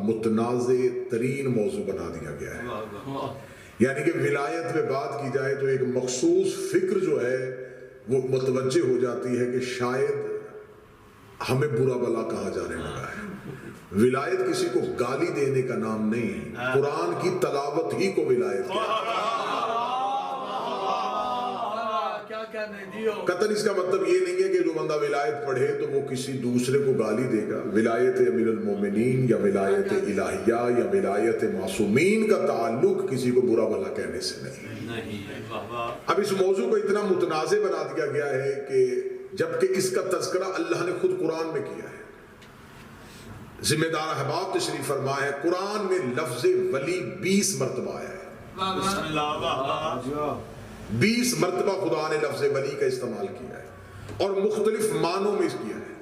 متنازع ترین موضوع بنا دیا گیا ہے. یعنی کہ ولایت میں بات کی جائے تو ایک مخصوص فکر جو ہے وہ متوجہ ہو جاتی ہے کہ شاید ہمیں برا بلا کہا جانے لگا ہے. ولایت کسی کو گالی دینے کا نام نہیں، قرآن کی تلاوت ہی کو ولایت کہتے ہیں. قطعاً اس کا مطلب یہ نہیں ہے کہ جو بندہ ولایت پڑھے تو وہ کسی دوسرے کو گالی دے گا. ولایت امیر المومنین یا ولایت الہیہ یا ولایت معصومین کا تعلق کسی کو برا بھلا کہنے سے نہیں. اب اس موضوع کو اتنا متنازع بنا دیا گیا ہے کہ جبکہ اس کا تذکرہ اللہ نے خود قرآن میں کیا ہے. ذمہ دار احباب تشریف فرما ہے قرآن میں لفظ ولی 20 مرتبہ آیا ہے. 20 مرتبہ خدا نے لفظ ولی کا استعمال کیا ہے اور مختلف معنوں میں کیا ہے.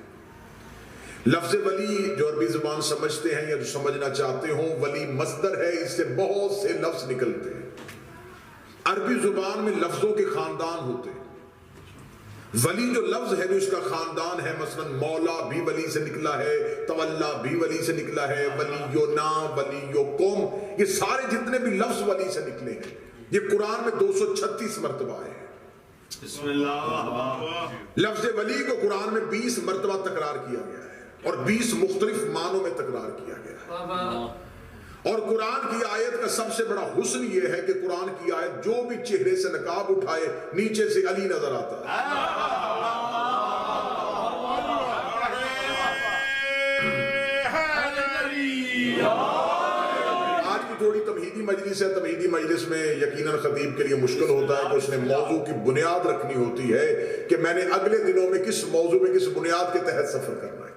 لفظ ولی جو عربی زبان سمجھتے ہیں یا جو سمجھنا چاہتے ہوں، ولی مصدر ہے، اس سے بہت سے لفظ نکلتے ہیں. عربی زبان میں لفظوں کے خاندان ہوتے ہیں. ولی جو لفظ ہے جو اس کا خاندان ہے، مثلا مولا بھی ولی سے نکلا ہے، تولا بھی ولی سے نکلا ہے، ولیونا ولیوکم، یہ سارے جتنے بھی لفظ ولی سے نکلے ہیں یہ قرآن میں 236 مرتبہ آئے ہیں. بسم اللہ. لفظ ولی کو قرآن میں 20 مرتبہ تکرار کیا گیا ہے اور 20 مختلف معنوں میں تکرار کیا گیا ہے. اور قرآن کی آیت کا سب سے بڑا حسن یہ ہے کہ قرآن کی آیت جو بھی چہرے سے نقاب اٹھائے نیچے سے علی نظر آتا ہے. تھوڑی تمہیدی مجلس ہے، تمہیدی مجلس میں یقیناً خطیب کے لیے مشکل ہوتا ہے کہ اس نے موضوع کی بنیاد رکھنی ہوتی ہے کہ میں نے اگلے دنوں میں کس موضوع میں کس بنیاد کے تحت سفر کرنا ہے.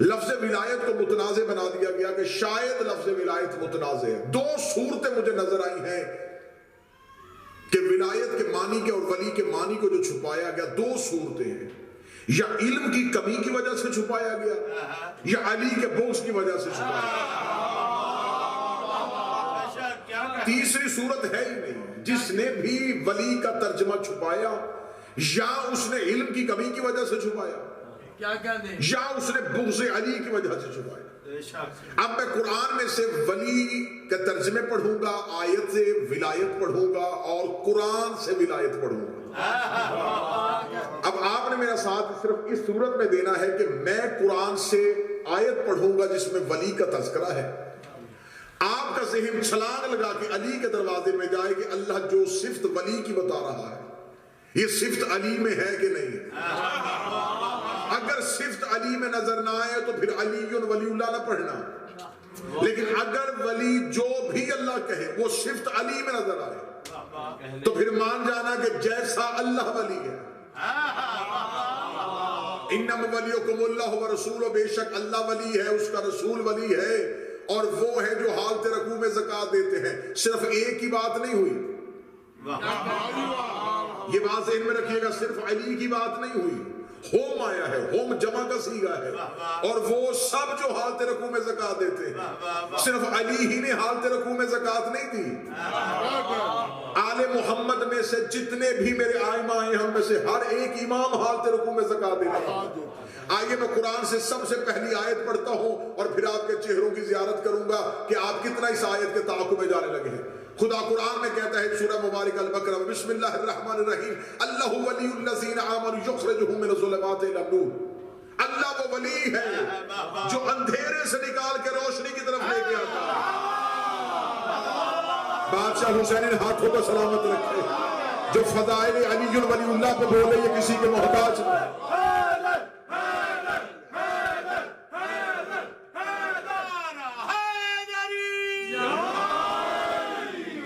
لفظ ولایت کو متنازع بنا دیا گیا کہ شاید لفظ ولایت متنازع ہے. 2 صورتیں مجھے نظر آئی ہیں کہ ولایت کے معنی کے اور ولی کے معنی کو جو چھپایا گیا. 2 صورتیں ہیں، یا علم کی کمی کی وجہ سے چھپایا گیا یا علی کے بغض کی وجہ سے چھپایا گیا. تیسری صورت ہے ہی نہیں. جس نے بھی ولی کا ترجمہ چھپایا یا اس نے علم کی کمی کی وجہ سے چھپایا یا اس نے بغض علی کی وجہ سے چھپایا. اب میں قرآن میں سے ولی کے ترجمے پڑھوں گا، آیت سے ولایت پڑھوں گا اور قرآن سے ولایت پڑھوں گا. اب آپ نے میرا ساتھ صرف اس صورت میں دینا ہے کہ میں قرآن سے آیت پڑھوں گا جس میں ولی کا تذکرہ ہے. آپ کا ذہن چھلانگ لگا کے علی کے دروازے میں جائے کہ اللہ جو صفت ولی کی بتا رہا ہے یہ صفت علی میں ہے کہ نہیں ہے. اگر صفت علی میں نظر نہ آئے تو پھر علی ولی اللہ نہ پڑھنا. لیکن اگر ولی جو بھی اللہ کہے وہ صفت علی میں نظر آئے تو پھر مان جانا کہ جیسا اللہ ولی ہے. انما ولیکم اللہ ورسولہ، بے شک اللہ ولی ہے، اس کا رسول ولی ہے اور وہ ہے جو حالت رکوع میں زکوٰۃ دیتے ہیں. صرف ایک ہی بات نہیں ہوئی، یہ بات ذہن میں رکھیے گا، صرف علی کی بات نہیں ہوئی. ہوم آیا ہے، ہوم جمع کا صیغہ ہے اور وہ سب جو حالت رکوع میں زکوٰۃ دیتے ہیں. صرف علی ہی نے حالت رکوع میں زکوٰۃ نہیں دی. آل محمد میں سے جتنے بھی میرے آئمہ ہیں ہم میں سے ہر ایک امام حالت رکوع میں زکوٰۃ دیتا ہے. آئیے میں قرآن سے سب سے پہلی آیت پڑھتا ہوں اور پھر آپ کے چہروں کی زیارت کروں گا کہ آپ کتنا اس آیت کے تعاقب میں جانے لگے ہیں. خدا قرآن میں کہتا ہے سورہ مبارک البقرہ، بسم اللہ الرحمن الرحیم، اللہ ولی الذین آمنوا یخرجہم من الظلمات الی النور. اللہ وہ ولی ہے جو اندھیرے سے نکال کے روشنی کی طرف لے کے آتا ہے. بادشاہ حسین ہاتھوں کو سلامت رکھے. جو فضائل علی ولی اللہ پہ بولے یہ کسی کے محتاج نہیں.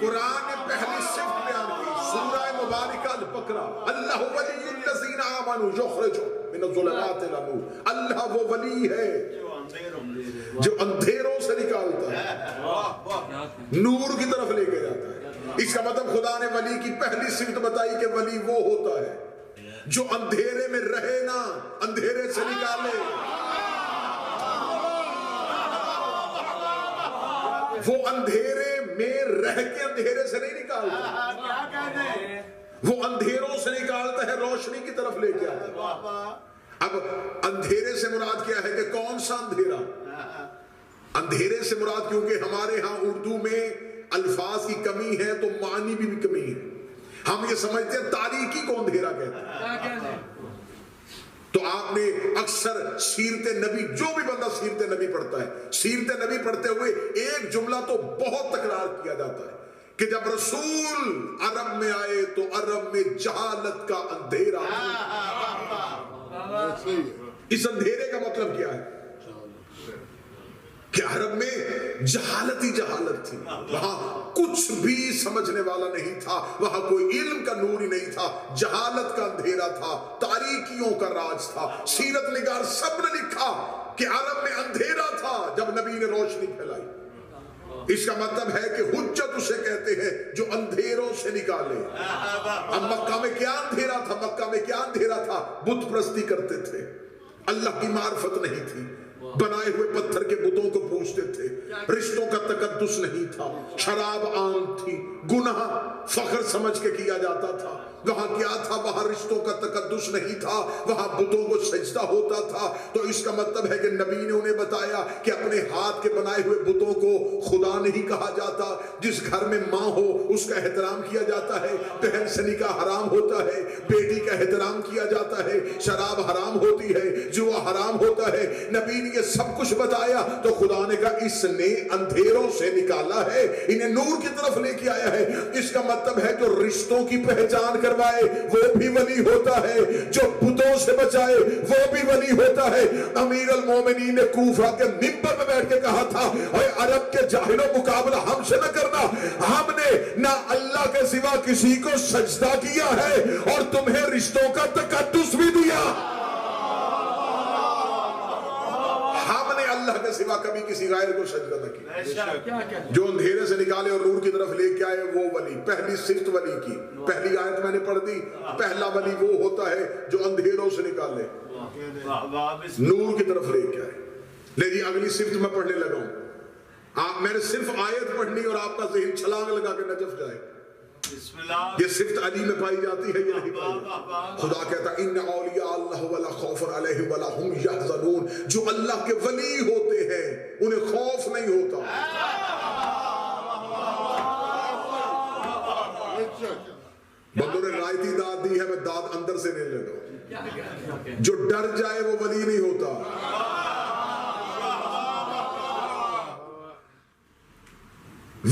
قرآن نے پہلی صفت بیان کی سورہ مبارکہ البقرہ، اللہ ولی الذین آمنوا یخرجہم من الظلمات الی النور. اللہ وہ ولی ہے جو اندھیروں سے نکالتا ہے، نور کی طرف لے کے جاتا ہے. اس کا مطلب خدا نے ولی کی پہلی صفت بتائی کہ ولی وہ ہوتا ہے جو اندھیرے میں رہے نہ، اندھیرے سے نکالے. وہ اندھیرے میں رہ کے اندھیرے سے نہیں نکالتا، وہ اندھیروں سے نکالتا ہے، روشنی کی طرف لے کے آتا ہے. اب اندھیرے سے مراد کیا ہے کہ کون سا اندھیرا؟ اندھیرے سے مراد کیونکہ ہمارے ہاں اردو میں الفاظ کی کمی ہے تو معنی بھی کمی ہے. ہم یہ سمجھتے ہیں تاریکی کو اندھیرا کہتے ہیں. تو آپ نے اکثر سیرت نبی، جو بھی بندہ سیرت نبی پڑھتا ہے، سیرت نبی پڑھتے ہوئے ایک جملہ تو بہت تکرار کیا جاتا ہے کہ جب رسول عرب میں آئے تو عرب میں جہالت کا اندھیرا. اس اندھیرے کا مطلب کیا ہے کہ عرب میں جہالت ہی جہالت تھی. وہاں کچھ بھی سمجھنے والا نہیں تھا، وہاں کوئی علم کا نور ہی نہیں تھا، جہالت کا اندھیرا تھا، تاریکیوں کا راج تھا. سیرت نگار سب نے لکھا کہ عرب میں اندھیرا تھا جب نبی نے روشنی پھیلائی. اس کا مطلب ہے کہ حجت اسے کہتے ہیں جو اندھیروں سے نکالے. اب مکہ میں کیا اندھیرا تھا؟ مکہ میں کیا اندھیرا تھا؟ بت پرستی کرتے تھے، اللہ کی معرفت نہیں تھی، بنائے ہوئے پتھر کے بتوں کو پوجتے تھے، رشتوں کا تقدس نہیں تھا، شراب عام تھی، گناہ فخر سمجھ کے کیا جاتا تھا. وہاں کیا تھا؟ وہاں رشتوں کا تقدس نہیں تھا، وہاں بتوں کو سجدہ ہوتا تھا. تو اس کا مطلب ہے کہ نبی نے انہیں بتایا کہ اپنے ہاتھ کے بنائے ہوئے بتوں کو خدا نہیں کہا جاتا. جس گھر میں ماں ہو اس کا احترام کیا جاتا ہے، بہن سے نکاح حرام ہوتا ہے، بیٹی کا احترام کیا جاتا ہے، شراب حرام ہوتی ہے، جوا حرام ہوتا ہے. نبی نے یہ سب کچھ بتایا تو خدا نے کہا اس نے اندھیروں سے نکالا ہے، انہیں نور کی طرف لے کے آیا ہے. اس کا مطلب ہے جو رشتوں کی پہچان کروائے وہ بھی ولی ہوتا ہے، جو بتوں سے بچائے وہ بھی ولی ہوتا ہے. امیر المومنین نے کوفہ کے منبر میں بیٹھ کے کہا تھا اے عرب کے جاہلوں، مقابلہ ہم سے نہ کرنا، ہم نے نہ اللہ کے سوا کسی کو سجدہ کیا ہے اور تمہیں رشتوں کا تقدس بھی دیا. ہم نے اللہ کے سوا کبھی کسی غیر کو سجدہ نہ کیا. جو اندھیرے سے نکالے اور نور کی طرف لے کے آئے وہ ولی. پہلی صفت ولی کی پہلی آیت میں نے پڑھ دی. پہلا ولی وہ ہوتا ہے جو اندھیروں سے نکالے نور کی طرف لے کے آئے. لیکن اگلی صفت میں پڑھنے لگا ہوں. میں نے صرف آیت پڑھنی اور آپ کا ذہن چھلانگ لگا کے نجف جائے. یہ صفت علی میں پائی جاتی ہے یا نہیں پائی جاتی؟ خدا کہتا ہے ان اولیاء اللہ ولا خوف علیہم ولا هم یحزنون. جو اللہ کے ولی ہوتے ہیں انہیں خوف نہیں ہوتا. بندوں نے رائتی داد دی ہے، میں داد اندر سے نہیں لگا. جو ڈر جائے وہ ولی نہیں ہوتا.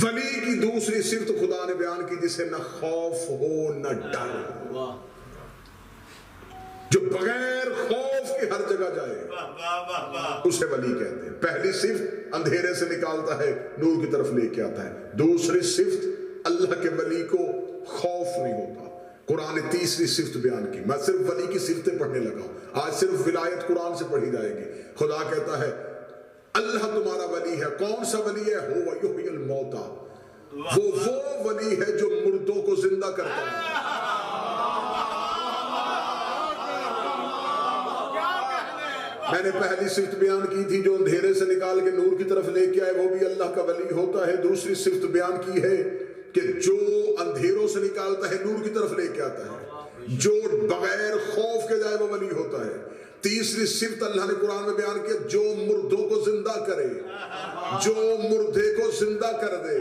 ولی کی دوسری صفت خدا نے بیان کی جسے نہ خوف ہو نہ ڈر، جو بغیر خوف کے ہر جگہ جائے اسے ولی کہتے ہیں. پہلی صفت اندھیرے سے نکالتا ہے نور کی طرف لے کے آتا ہے. دوسری صفت اللہ کے ولی کو خوف نہیں ہوتا. قرآن نے تیسری صفت بیان کی. میں صرف ولی کی صفتیں پڑھنے لگا ہوں. آج صرف ولایت قرآن سے پڑھی جائے گی. خدا کہتا ہے اللہ تمہارا ولی ہے. کون سا ولی ہے؟ هو یحیی الموتى. وہ ولی ہے جو مردوں کو زندہ کرتا ہے. میں نے پہلی صفت بیان کی تھی جو اندھیرے سے نکال کے نور کی طرف لے کے آئے وہ بھی اللہ کا ولی ہوتا ہے. دوسری صفت بیان کی ہے کہ جو اندھیروں سے نکالتا ہے نور کی طرف لے کے آتا ہے، جو بغیر خوف کے جائے وہ ولی ہوتا ہے. تیسری صفت اللہ نے قرآن میں بیان کیا جو مردوں کو زندہ کرے، جو مردے کو زندہ کر دے،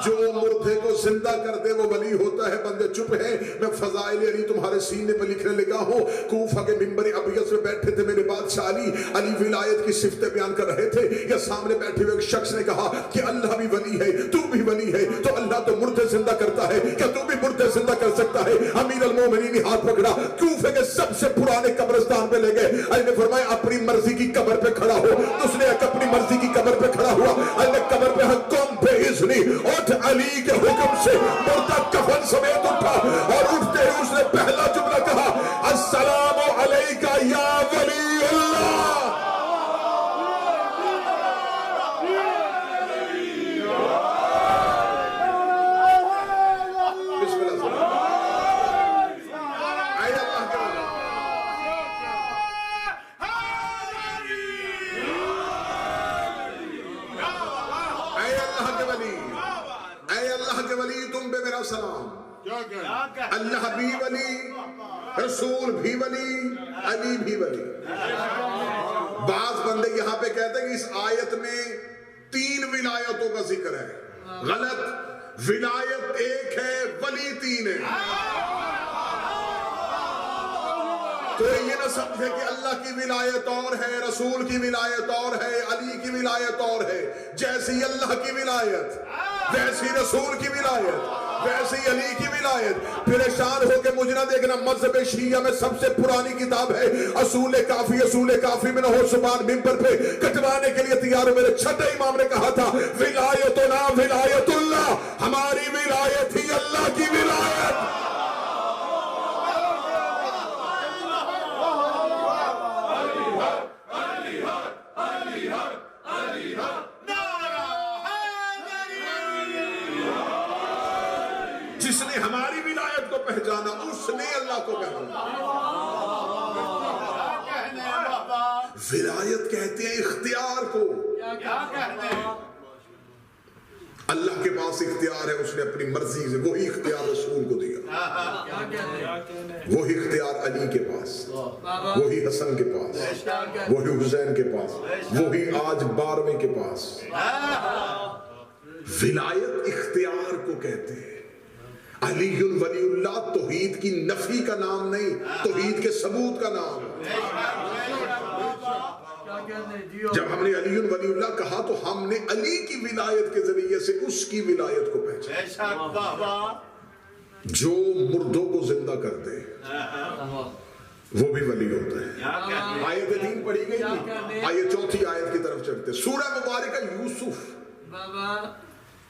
جو مردے کو زندہ کر دے وہ ولی ہوتا ہے. بندے چپ ہیں. میں فضائل علی تمہارے سینے پہ لکھنے لگا ہوں. کوفہ کے منبر ابیض میں بیٹھے تھے میرے بادشاہ علی ولایت کی صفتیں بیان کر رہے تھے. یا سامنے بیٹھے ہوئے ایک شخص نے کہا کہ اللہ بھی ولی ہے، تو بھی ولی ہے، تو اللہ تو مردے زندہ کرتا ہے، کیا تو بھی مردے زندہ کر سکتا ہے؟ امیر المومنین نے ہاتھ پکڑا، کوفہ کے سب سے پرانے قبرستان پہ لے گئے. علی نے فرمایا اپنی مرضی کی قبر پہ کھڑا ہو. اس نے ایک اپنی مرضی کی قبر پہ کھڑا ہوا. علی نے قبر پہ حکم بے اذنی اٹھ، علی کے حکم سے مردہ کفن سمیت اٹھا اور اٹھتے ہی اس نے پہلا جملہ کہا السلام علیکہ یا ولی اللہ. اللہ بھی ولی، رسول بھی ولی، علی بھی ولی. بعض بندے یہاں پہ کہتے ہیں کہ اس آیت میں ولایتوں کا ذکر ہے. غلط. ولایت ایک ہے، ولی تین ہے. کوئی یہ نہ سمجھے کہ اللہ کی ولایت اور ہے، رسول کی ولایت اور ہے، علی کی ولایت اور ہے. جیسی اللہ کی ولایت ویسی رسول کی ولایت ویسی علی کی ولایت. پریشان ہو کے مجھے نہ دیکھنا، مذہب شیعہ میں سب سے پرانی کتاب ہے اصول کافی. اصول کافی میں نہ ہو زبان ممبر پہ کٹوانے کے لیے تیار ہو. میرے چھٹے امام نے کہا تھا ولایتنا ولایت اللہ، ہماری ولایت ہی اللہ کی ولایت. جس نے ہماری ولایت کو پہچانا اس نے اللہ کو پہچانا. ولایت کہتے ہیں اختیار کو. اللہ کے پاس اختیار ہے، اس نے اپنی مرضی سے وہی اختیار رسول کو دیا، وہی اختیار علی کے پاس، وہی حسن کے پاس، وہی حسین کے پاس، وہی آج 12ویں کے پاس. ولایت اختیار کو کہتے ہیں. علی ولی اللہ توحید کی نفی کا نام نہیں، توحید کے ثبوت کا نام. جب ہم نے علی ولی اللہ کہا تو ہم نے علی کی ولایت کے ذریعے سے اس کی ولایت کو پہچانا. جو مردوں کو زندہ کر دے وہ بھی ولی ہوتا ہے. آیت 3 پڑھی گئی تھی، آیت 4 آیت کی طرف چڑھتے. سورہ مبارکہ یوسف،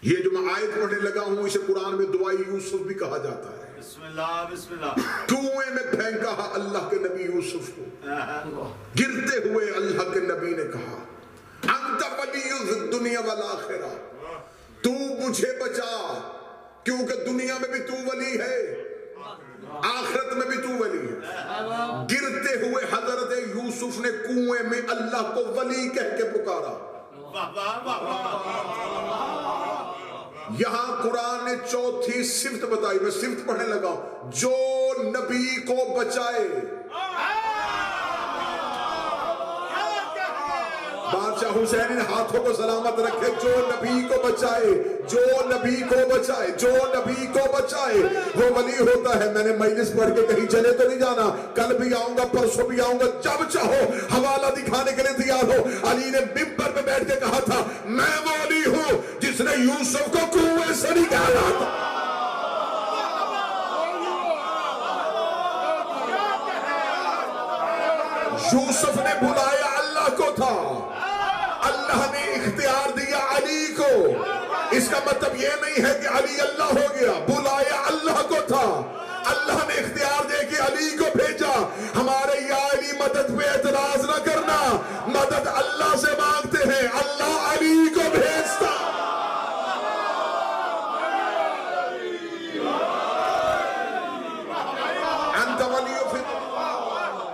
یہ جو میں آیت پڑھنے لگا ہوں اسے قرآن میں دعائی یوسف بھی کہا جاتا ہے. بسم اللہ بسم اللہ. کنویں میں پھینکا اللہ کے نبی یوسف کو، گرتے ہوئے اللہ کے نبی نے کہا انت ولی الدنیا والآخرہ، تو مجھے بچا کیونکہ دنیا میں بھی تو ولی ہے، آخرت میں بھی تو ولی ہے. گرتے ہوئے حضرت یوسف نے کنویں میں اللہ کو ولی کہہ کے پکارا. یہاں قرآن نے 4تھی صفت بتائی. میں صفت پڑھنے لگا، جو نبی کو بچائے. بادشاہ حسین ہاتھوں کو سلامت رکھے. جو نبی کو بچائے، جو نبی کو بچائے، جو نبی کو بچائے وہ ولی ہوتا ہے. میں نے مجلس پڑھ کے کہیں چلے تو نہیں جانا، کل بھی آؤں گا، پرسوں بھی آؤں گا، جب چاہو حوالہ دکھانے کے لیے تیار ہو. علی نے ممبر پہ بیٹھ کے کہا تھا میں وہ علی ہوں جس نے یوسف کو کنویں سے نکالا تھا. یوسف نے بلایا اللہ کو تھا، اللہ نے اختیار دیا علی کو. اس کا مطلب یہ نہیں ہے کہ علی اللہ ہو گیا، بلایا اللہ کو تھا، اللہ نے اختیار دے کے علی کو بھیجا. ہمارے یا علی مدد پہ اعتراض نہ کرنا، مدد اللہ سے مانگتے ہیں، اللہ علی کو بھیجتا. انت ولی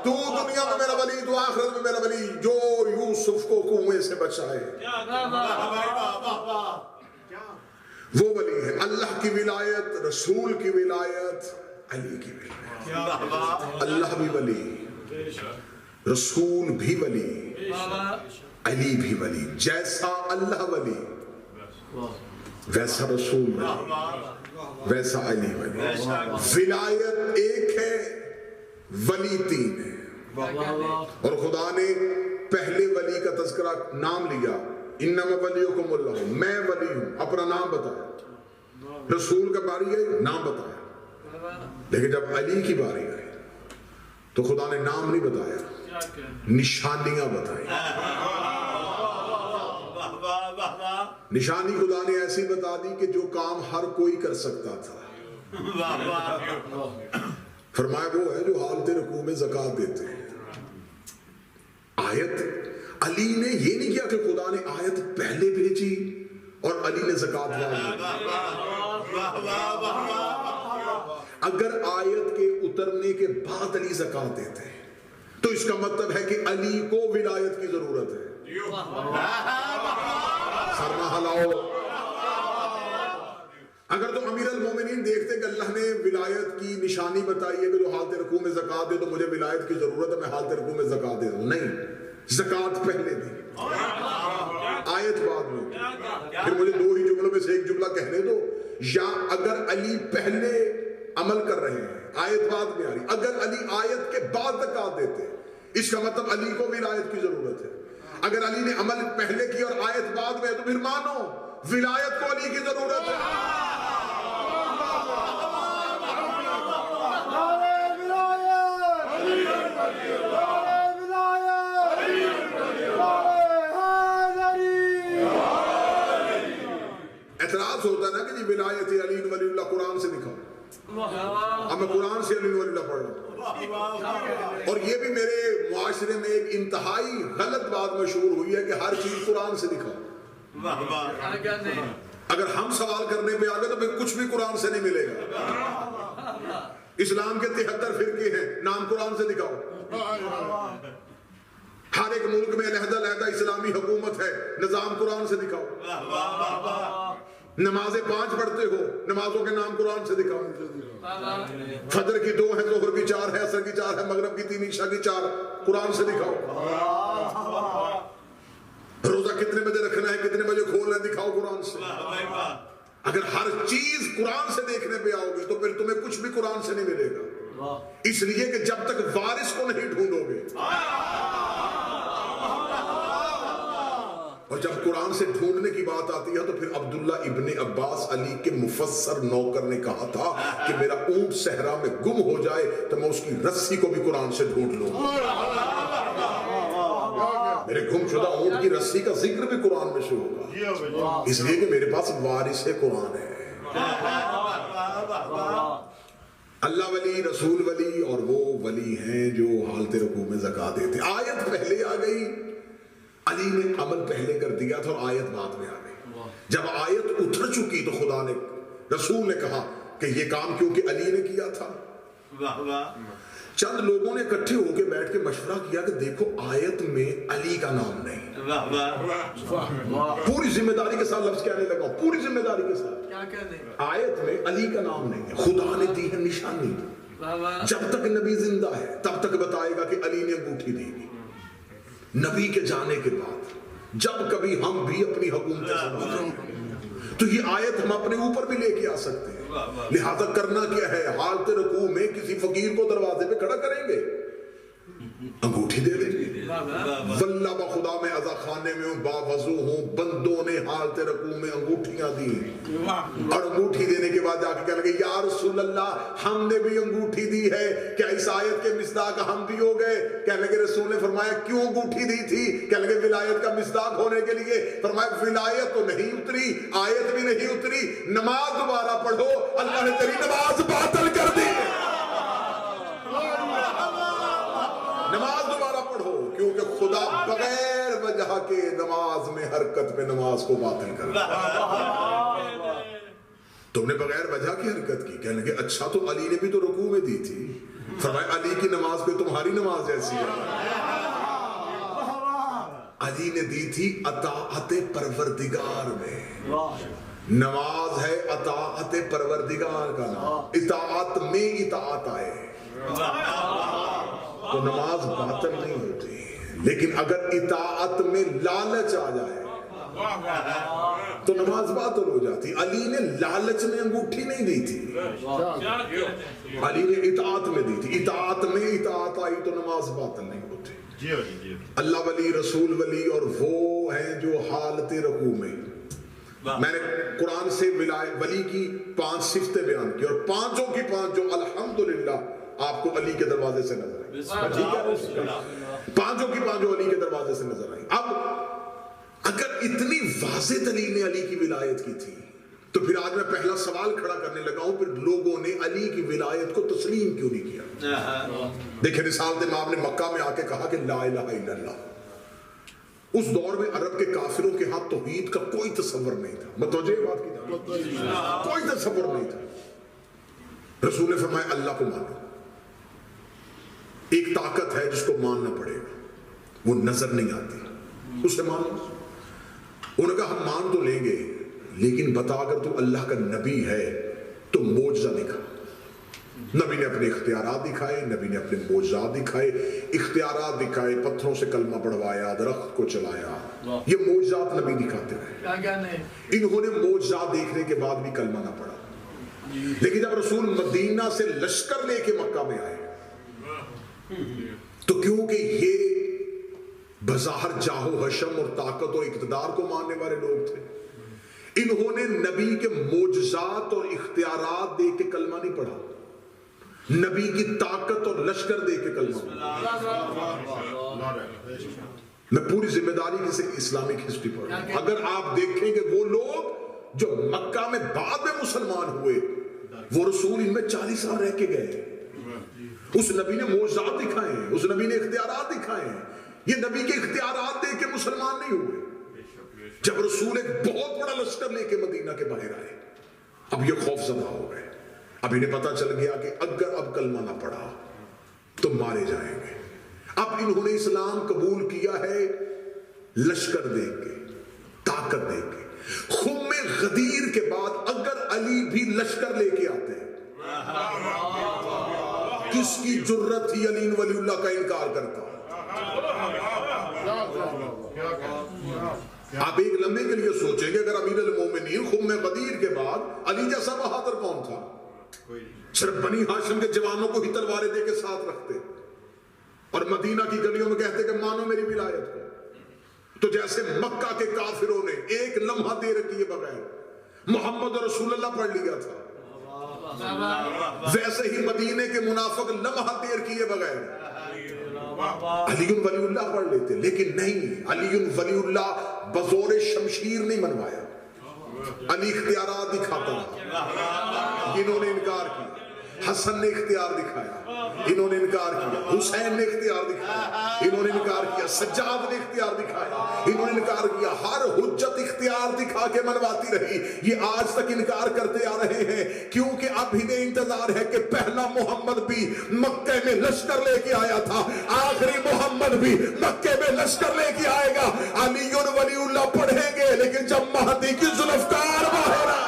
تو دنیا میں میرا ولی، تو آخرت میں میرا ولی. جو یوسف کو کنویں سے بچائے وہ ولی ہے. اللہ کی ولایت، رسول کی ولایت، علی کی ولایت. اللہ بھی ولی، رسول بھی ولی، علی بھی ولی. جیسا اللہ ولی ویسا رسول ولی، ویسا علی ولی. ولایت ایک ہے، ولی تین ہے. اور خدا نے پہلے ولی کا تذکرہ نام لیا، انما ولیکم اللہ، میں ولی ہوں، اپنا نام بتایا. رسول کا باری ہے، نام بتایا. لیکن جب علی کی باری آئی تو خدا نے نام نہیں بتایا، نشانیاں بتائی. نشانی خدا نے ایسی بتا دی کہ جو کام ہر کوئی کر سکتا تھا. فرمایا وہ ہے جو حالت رکوع میں زکوٰۃ دیتے ہیں. آیت علی نے یہ نہیں کیا کہ خدا نے آیت پہلے بھیجی اور علی نے زکوٰۃ واجب. اگر آیت کے اترنے کے بعد علی زکوٰۃ دیتے ہیں تو اس کا مطلب ہے کہ علی کو ولایت کی ضرورت ہے. سر نہ ہلاؤ. اگر تو امیر المومنین دیکھتے کہ اللہ نے ولایت کی نشانی بتائی ہے کہ جو حالت رکوع میں زکوٰۃ دے تو مجھے ولایت کی ضرورت ہے، میں حالت رکوع میں زکوٰۃ دے دوں. نہیں، زکوٰۃ پہلے دی، آیت بعد میں. پھر مجھے دو ہی جملوں میں سے ایک جملہ کہنے دو. یا اگر علی پہلے عمل کر رہے ہیں, آیت بعد میں آ رہی, اگر علی آیت کے بعد زکات دیتے, اس کا مطلب علی کو ولایت کی ضرورت ہے. اگر علی نے عمل پہلے کی اور آیت بعد میں ہے تو پھر مانو ولایت کو علی کی ضرورت ہے. اعتراض ہوتا ہے نا کہ جی ولایت علی ولی اللہ قرآن سے دکھاؤ. اب میں قرآن سے علی ولی اللہ پڑھ رہا ہوں, اور یہ بھی میرے معاشرے میں ایک انتہائی غلط بات مشہور ہوئی ہے کہ ہر چیز قرآن سے دکھاؤ. اگر ہم سوال کرنے پہ آ گئے تو پھر کچھ بھی قرآن سے نہیں ملے گا. اسلام کے 73 فرقے ہیں, نام قرآن سے دکھاؤ. ہر ایک ملک میں علیحدہ اسلامی حکومت ہے, نظام قرآن سے دکھاؤ. نمازیں 5 پڑھتے ہو, نمازوں کے نام قرآن سے دکھاؤ. فجر کی 2 ہے, ظہر کی 4 ہے, عصر کی 4 ہے, مغرب کی 3, عشاء کی 4, قرآن سے دکھاؤ. روزہ کتنے بجے رکھنا ہے, کتنے بجے کھولنا ہے, دکھاؤ قرآن سے. اگر ہر چیز قرآن سے دیکھنے پہ آؤ گے تو پھر تمہیں کچھ بھی قرآن سے نہیں ملے گا. اس لیے کہ جب تک وارث کو نہیں ڈھونڈو گے, اور جب قرآن سے ڈھونڈنے کی بات آتی ہے تو پھر عبداللہ ابن عباس علی کے مفسر نوکر نے کہا تھا کہ میرا اونٹ صحرا میں گم ہو جائے تو میں اس کی رسی کو بھی قرآن سے ڈھونڈ لوں. میرے گم شدہ اونٹ کی رسی کا ذکر بھی قرآن میں سے ہوگا, اس لیے کہ میرے پاس وارث قرآن ہے. اللہ ولی, رسول ولی, اور وہ ولی ہیں جو حالت رکوع میں زکات دیتے. آیت پہلے آ گئی, علی نے عمل پہلے کر دیا تھا اور آیت بعد میں آ گئی. جب آیت اتر چکی تو خدا نے, رسول نے کہا کہ یہ کام کیونکہ علی نے کیا تھا. چند لوگوں نے اکٹھے ہو کے بیٹھ کے مشورہ کیا کہ دیکھو آیت میں علی کا نام نہیں. پوری ذمہ داری کے ساتھ لفظ کہنے لگا, پوری ذمہ داری کے ساتھ, آیت میں علی کا نام نہیں ہے. خدا نے دی ہے نشانی, جب تک نبی زندہ ہے تب تک بتائے گا کہ علی نے انگوٹھی دی گی. نبی کے جانے کے بعد جب کبھی ہم بھی اپنی حکومت سنبھالیں تو یہ آیت ہم اپنے اوپر بھی لے کے آ سکتے ہیں. لہذا کرنا کیا ہے, حالت رکوع میں کسی فقیر کو دروازے پہ کھڑا کریں گے, انگوٹھی دے دیں گے. واللہ بخدا میں عزا خانے میں ہوں, باوضو ہوں, بندوں نے حالت رکوع میں انگوٹھیاں دی, اور انگوٹھی دینے کے بعد جا کے کہنے لگے یا رسول اللہ ہم نے بھی انگوٹھی دی ہے, کیا اس آیت کے مصداق ہم بھی ہو گئے؟ کہنے لگے رسول نے فرمایا کیوں انگوٹھی دی تھی؟ کہنے لگے ولایت کا مصداق ہونے کے لیے. فرمایا ولایت تو نہیں اتری, آیت بھی نہیں اتری, نماز دوبارہ پڑھو, اللہ نے تیری نماز باطل کر دی. نماز دوبارہ پڑھو, کیونکہ خدا بغیر وجہ کے نماز میں حرکت پہ نماز کو باطل کر دیا. تم نے بغیر وجہ کی حرکت کی. کہنے لگے اچھا تو علی نے بھی تو رکوع میں دی تھی. فرمایا علی کی نماز پہ تمہاری نماز ایسی ہے. علی نے دی تھی اطاعت پروردگار میں. نماز ہے اطاعت پروردگار کا نام, اطاعت میں اطاعت آئے تو نماز باطل نہیں ہوتی. لیکن اگر اطاعت میں لالچ آ جائے تو نماز باطل ہو جاتی. علی نے لالچ میں انگوٹھی نہیں دی تھی, علی نے اطاعت میں دی تھی. اطاعت میں اطاعت آئی تو نماز باطل نہیں ہوتی. اللہ ولی, رسول ولی, اور وہ ہیں جو حالت رکوع میں. میں نے قرآن سے ولی کی 5 صفتیں بیان کی, اور پانچوں کی پانچ جو الحمدللہ آپ کو علی کے دروازے سے نظر آئی. پانچوں کی پانچوں علی کے دروازے سے نظر آئی. اب اگر اتنی واضح دلیل علی کی ولایت کی تھی تو پھر آج میں پہلا سوال کھڑا کرنے لگا ہوں, پھر لوگوں نے علی کی ولایت کو تسلیم کیوں نہیں کیا؟ دیکھیں رسالت امام نے مکہ میں آ کے کہا کہ لا الہ الا اللہ. اس دور میں عرب کے کافروں کے ہاں توحید کا کوئی تصور نہیں تھا. متوجہ بات کی, کوئی تصور نہیں تھا. رسول نے فرمایا اللہ کو مانو. ایک طاقت ہے جس کو ماننا پڑے گا, وہ نظر نہیں آتی, اسے مانو. انہوں نے کہا ہم مان تو لیں گے لیکن بتا اگر تو اللہ کا نبی ہے تو معجزہ دکھا. نبی نے اپنے اختیارات دکھائے، نبی نے اپنے معجزات دکھائے، اختیارات دکھائے، پتھروں سے کلمہ پڑھوایا، درخت کو چلایا، یہ معجزات نبی دکھاتے رہے۔ انہوں نے معجزات دیکھنے کے بعد بھی کلمہ نہ پڑھا، لیکن جب رسول مدینہ سے لشکر لے کے مکہ میں آئے تو کیونکہ یہ بظاہر جاہ و حشم اور طاقت اور اقتدار کو ماننے والے لوگ تھے، انہوں نے نبی کے معجزات اور اختیارات دیکھ کے کلمہ نہیں پڑھا، نبی کی طاقت اور لشکر دیکھ کے کلمہ پڑھا۔ میں پوری ذمہ داری سے اسلامک ہسٹری پڑھ رہا ہوں۔ اگر آپ دیکھیں کہ وہ لوگ جو مکہ میں بعد میں مسلمان ہوئے، وہ رسول ان میں 40 سال رہ کے گئے، اس نبی نے معجزات دکھائے ہیں، اس نبی نے اختیارات دکھائے ہیں، یہ نبی کے اختیارات دیکھ کے مسلمان نہیں ہوئے۔ جب رسول ایک بہت بڑا لشکر لے کے مدینہ کے باہر آئے، اب یہ خوف زدہ ہو گئے، اب انہیں پتا چل گیا کہ اگر اب کلمہ نہ پڑھا تو مارے جائیں گے۔ اب انہوں نے اسلام قبول کیا ہے لشکر دیکھ کے، طاقت دیکھ کے۔ خم غدیر کے بعد اگر علی بھی لشکر لے کے آتے ہیں، کس کی جرت تھی علی ولی اللہ کا انکار کرتا؟ آپ ایک لمحے کے لیے سوچیں کہ اگر امیر المومنین خم غدیر کے بعد علی جیسا بہادر کون تھا؟ صرف بنی ہاشم کے جوانوں کو ہی تلواریں دے کے ساتھ رکھتے اور مدینہ کی گلیوں میں کہتے کہ مانو میری ولایت کو۔ تو جیسے مکہ کے کافروں نے ایک لمحہ دیر کیے بغیر محمد رسول اللہ پڑھ لیا تھا، ویسے ہی مدینے کے منافق لمحہ دیر کیے بغیر علی ولی اللہ پڑھ لیتے، لیکن نہیں، علی ولی اللہ بزور شمشیر نہیں منوایا، علی اختیارات دکھاتا رہا، انہوں نے انکار کیا۔ حسن نے اختیار دکھایا، انہوں نے انکار کیا۔ حسین نے اختیار دکھایا، انہوں نے انکار کیا۔ سجاد نے اختیار دکھایا، انہوں نے انکار کیا۔ ہر حجت اختیار دکھا کے منواتی رہی، یہ آج تک انکار کرتے آ رہے ہیں، کیونکہ اب انہیں انتظار ہے کہ پہلا محمد بھی مکہ میں لشکر لے کے آیا تھا، آخری محمد بھی مکہ میں لشکر لے کے آئے گا۔ علی ولی اللہ پڑھیں گے، لیکن جب مہدی کی ذوالفقار باہر آئے،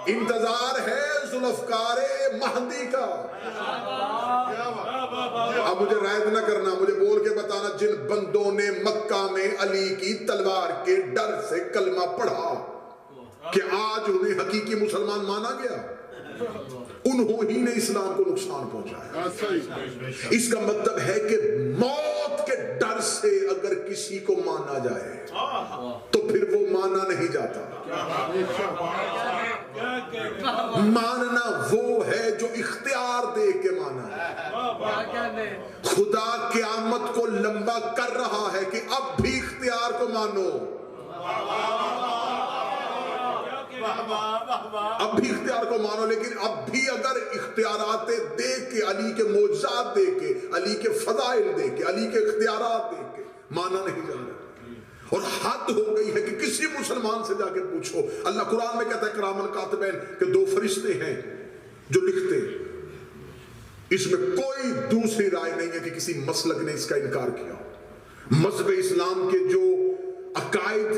انتظار ہے ذوالفقار مہدی کا۔ اب مجھے رائد نہ کرنا، مجھے بول کے بتانا جن بندوں نے مکہ میں علی کی تلوار کے ڈر سے کلمہ پڑھا کہ آج انہیں حقیقی مسلمان مانا گیا، انہوں ہی نے اسلام کو نقصان پہنچایا۔ اس کا مطلب ہے کہ موت کے ڈر سے اگر کسی کو مانا جائے تو پھر وہ مانا نہیں جاتا۔ ماننا وہ ہے جو اختیار دے کے مانا ہے۔ خدا قیامت کو لمبا کر رہا ہے کہ اب بھی اختیار کو مانو، اب بھی اختیار کو مانو، لیکن اب بھی اگر اختیارات دیکھ کے، علی کے معجزات دیکھ کے، علی کے فضائل دیکھ کے، علی کے اختیارات دیکھ کے مانا نہیں جا رہا۔ اور حد ہو گئی ہے کہ کسی مسلمان سے جا کے پوچھو، اللہ قرآن میں کہتا ہے کرامن کاتبین کہ 2 فرشتے ہیں جو لکھتے ہیں، اس میں کوئی دوسری رائے نہیں ہے کہ کسی مسلک نے اس کا انکار کیا۔ مذہب اسلام کے جو عقائد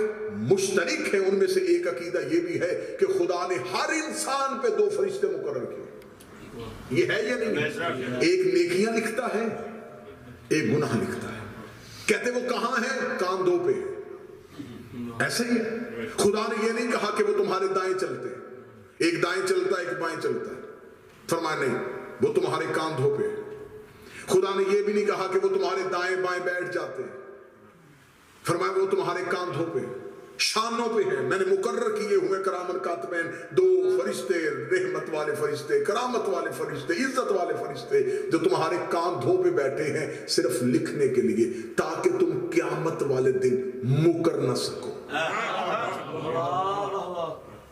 مشترک ہیں ان میں سے ایک عقیدہ یہ بھی ہے کہ خدا نے ہر انسان پہ 2 فرشتے مقرر کیے۔ یہ ہے یا نہیں؟ ایک نیکیاں لکھتا ہے، ایک گناہ لکھتا ہے۔ کہتے وہ کہاں ہیں؟ کاندھوں پہ۔ ایسا ہی ہے، خدا نے یہ نہیں کہا کہ وہ تمہارے دائیں چلتے، ایک دائیں چلتا ہے ایک بائیں چلتا ہے، فرمایا نہیں، وہ تمہارے کاندھوں پہ۔ خدا نے یہ بھی نہیں کہا کہ وہ تمہارے دائیں بائیں بیٹھ جاتے، فرمایا وہ تمہارے کاندھوں پہ، شانوں پہ ہیں۔ میں نے مقرر کیے ہوئے کرامن کاتبین 2 فرشتے، رحمت والے فرشتے، کرامت والے فرشتے، عزت والے فرشتے جو تمہارے کاندھوں پہ بیٹھے ہیں صرف لکھنے کے لیے، تاکہ تم قیامت والے دن مکر نہ سکو۔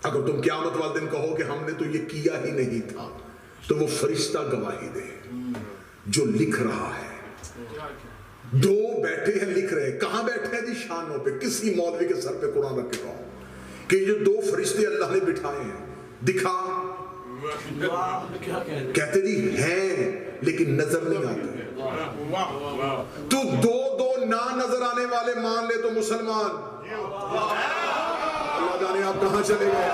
اگر تم قیامت والے دن کہو کہ ہم نے تو یہ کیا ہی نہیں تھا، تو وہ فرشتہ گواہی دے جو لکھ رہا ہے۔ 2 بیٹھے ہیں لکھ رہے ہیں، کہاں بیٹھے ہیں جی؟ شانوں پہ۔ کسی مولوی کے سر پہ قرآن رکھ کے کہو کہ یہ 2 فرشتے اللہ نے بٹھائے ہیں، دکھا کہتے جی ہیں لیکن نظر نہیں آتے. تو دو نہ نظر آنے والے مان لے تو مسلمان. اللہ جانے آپ کہاں چلے گئے.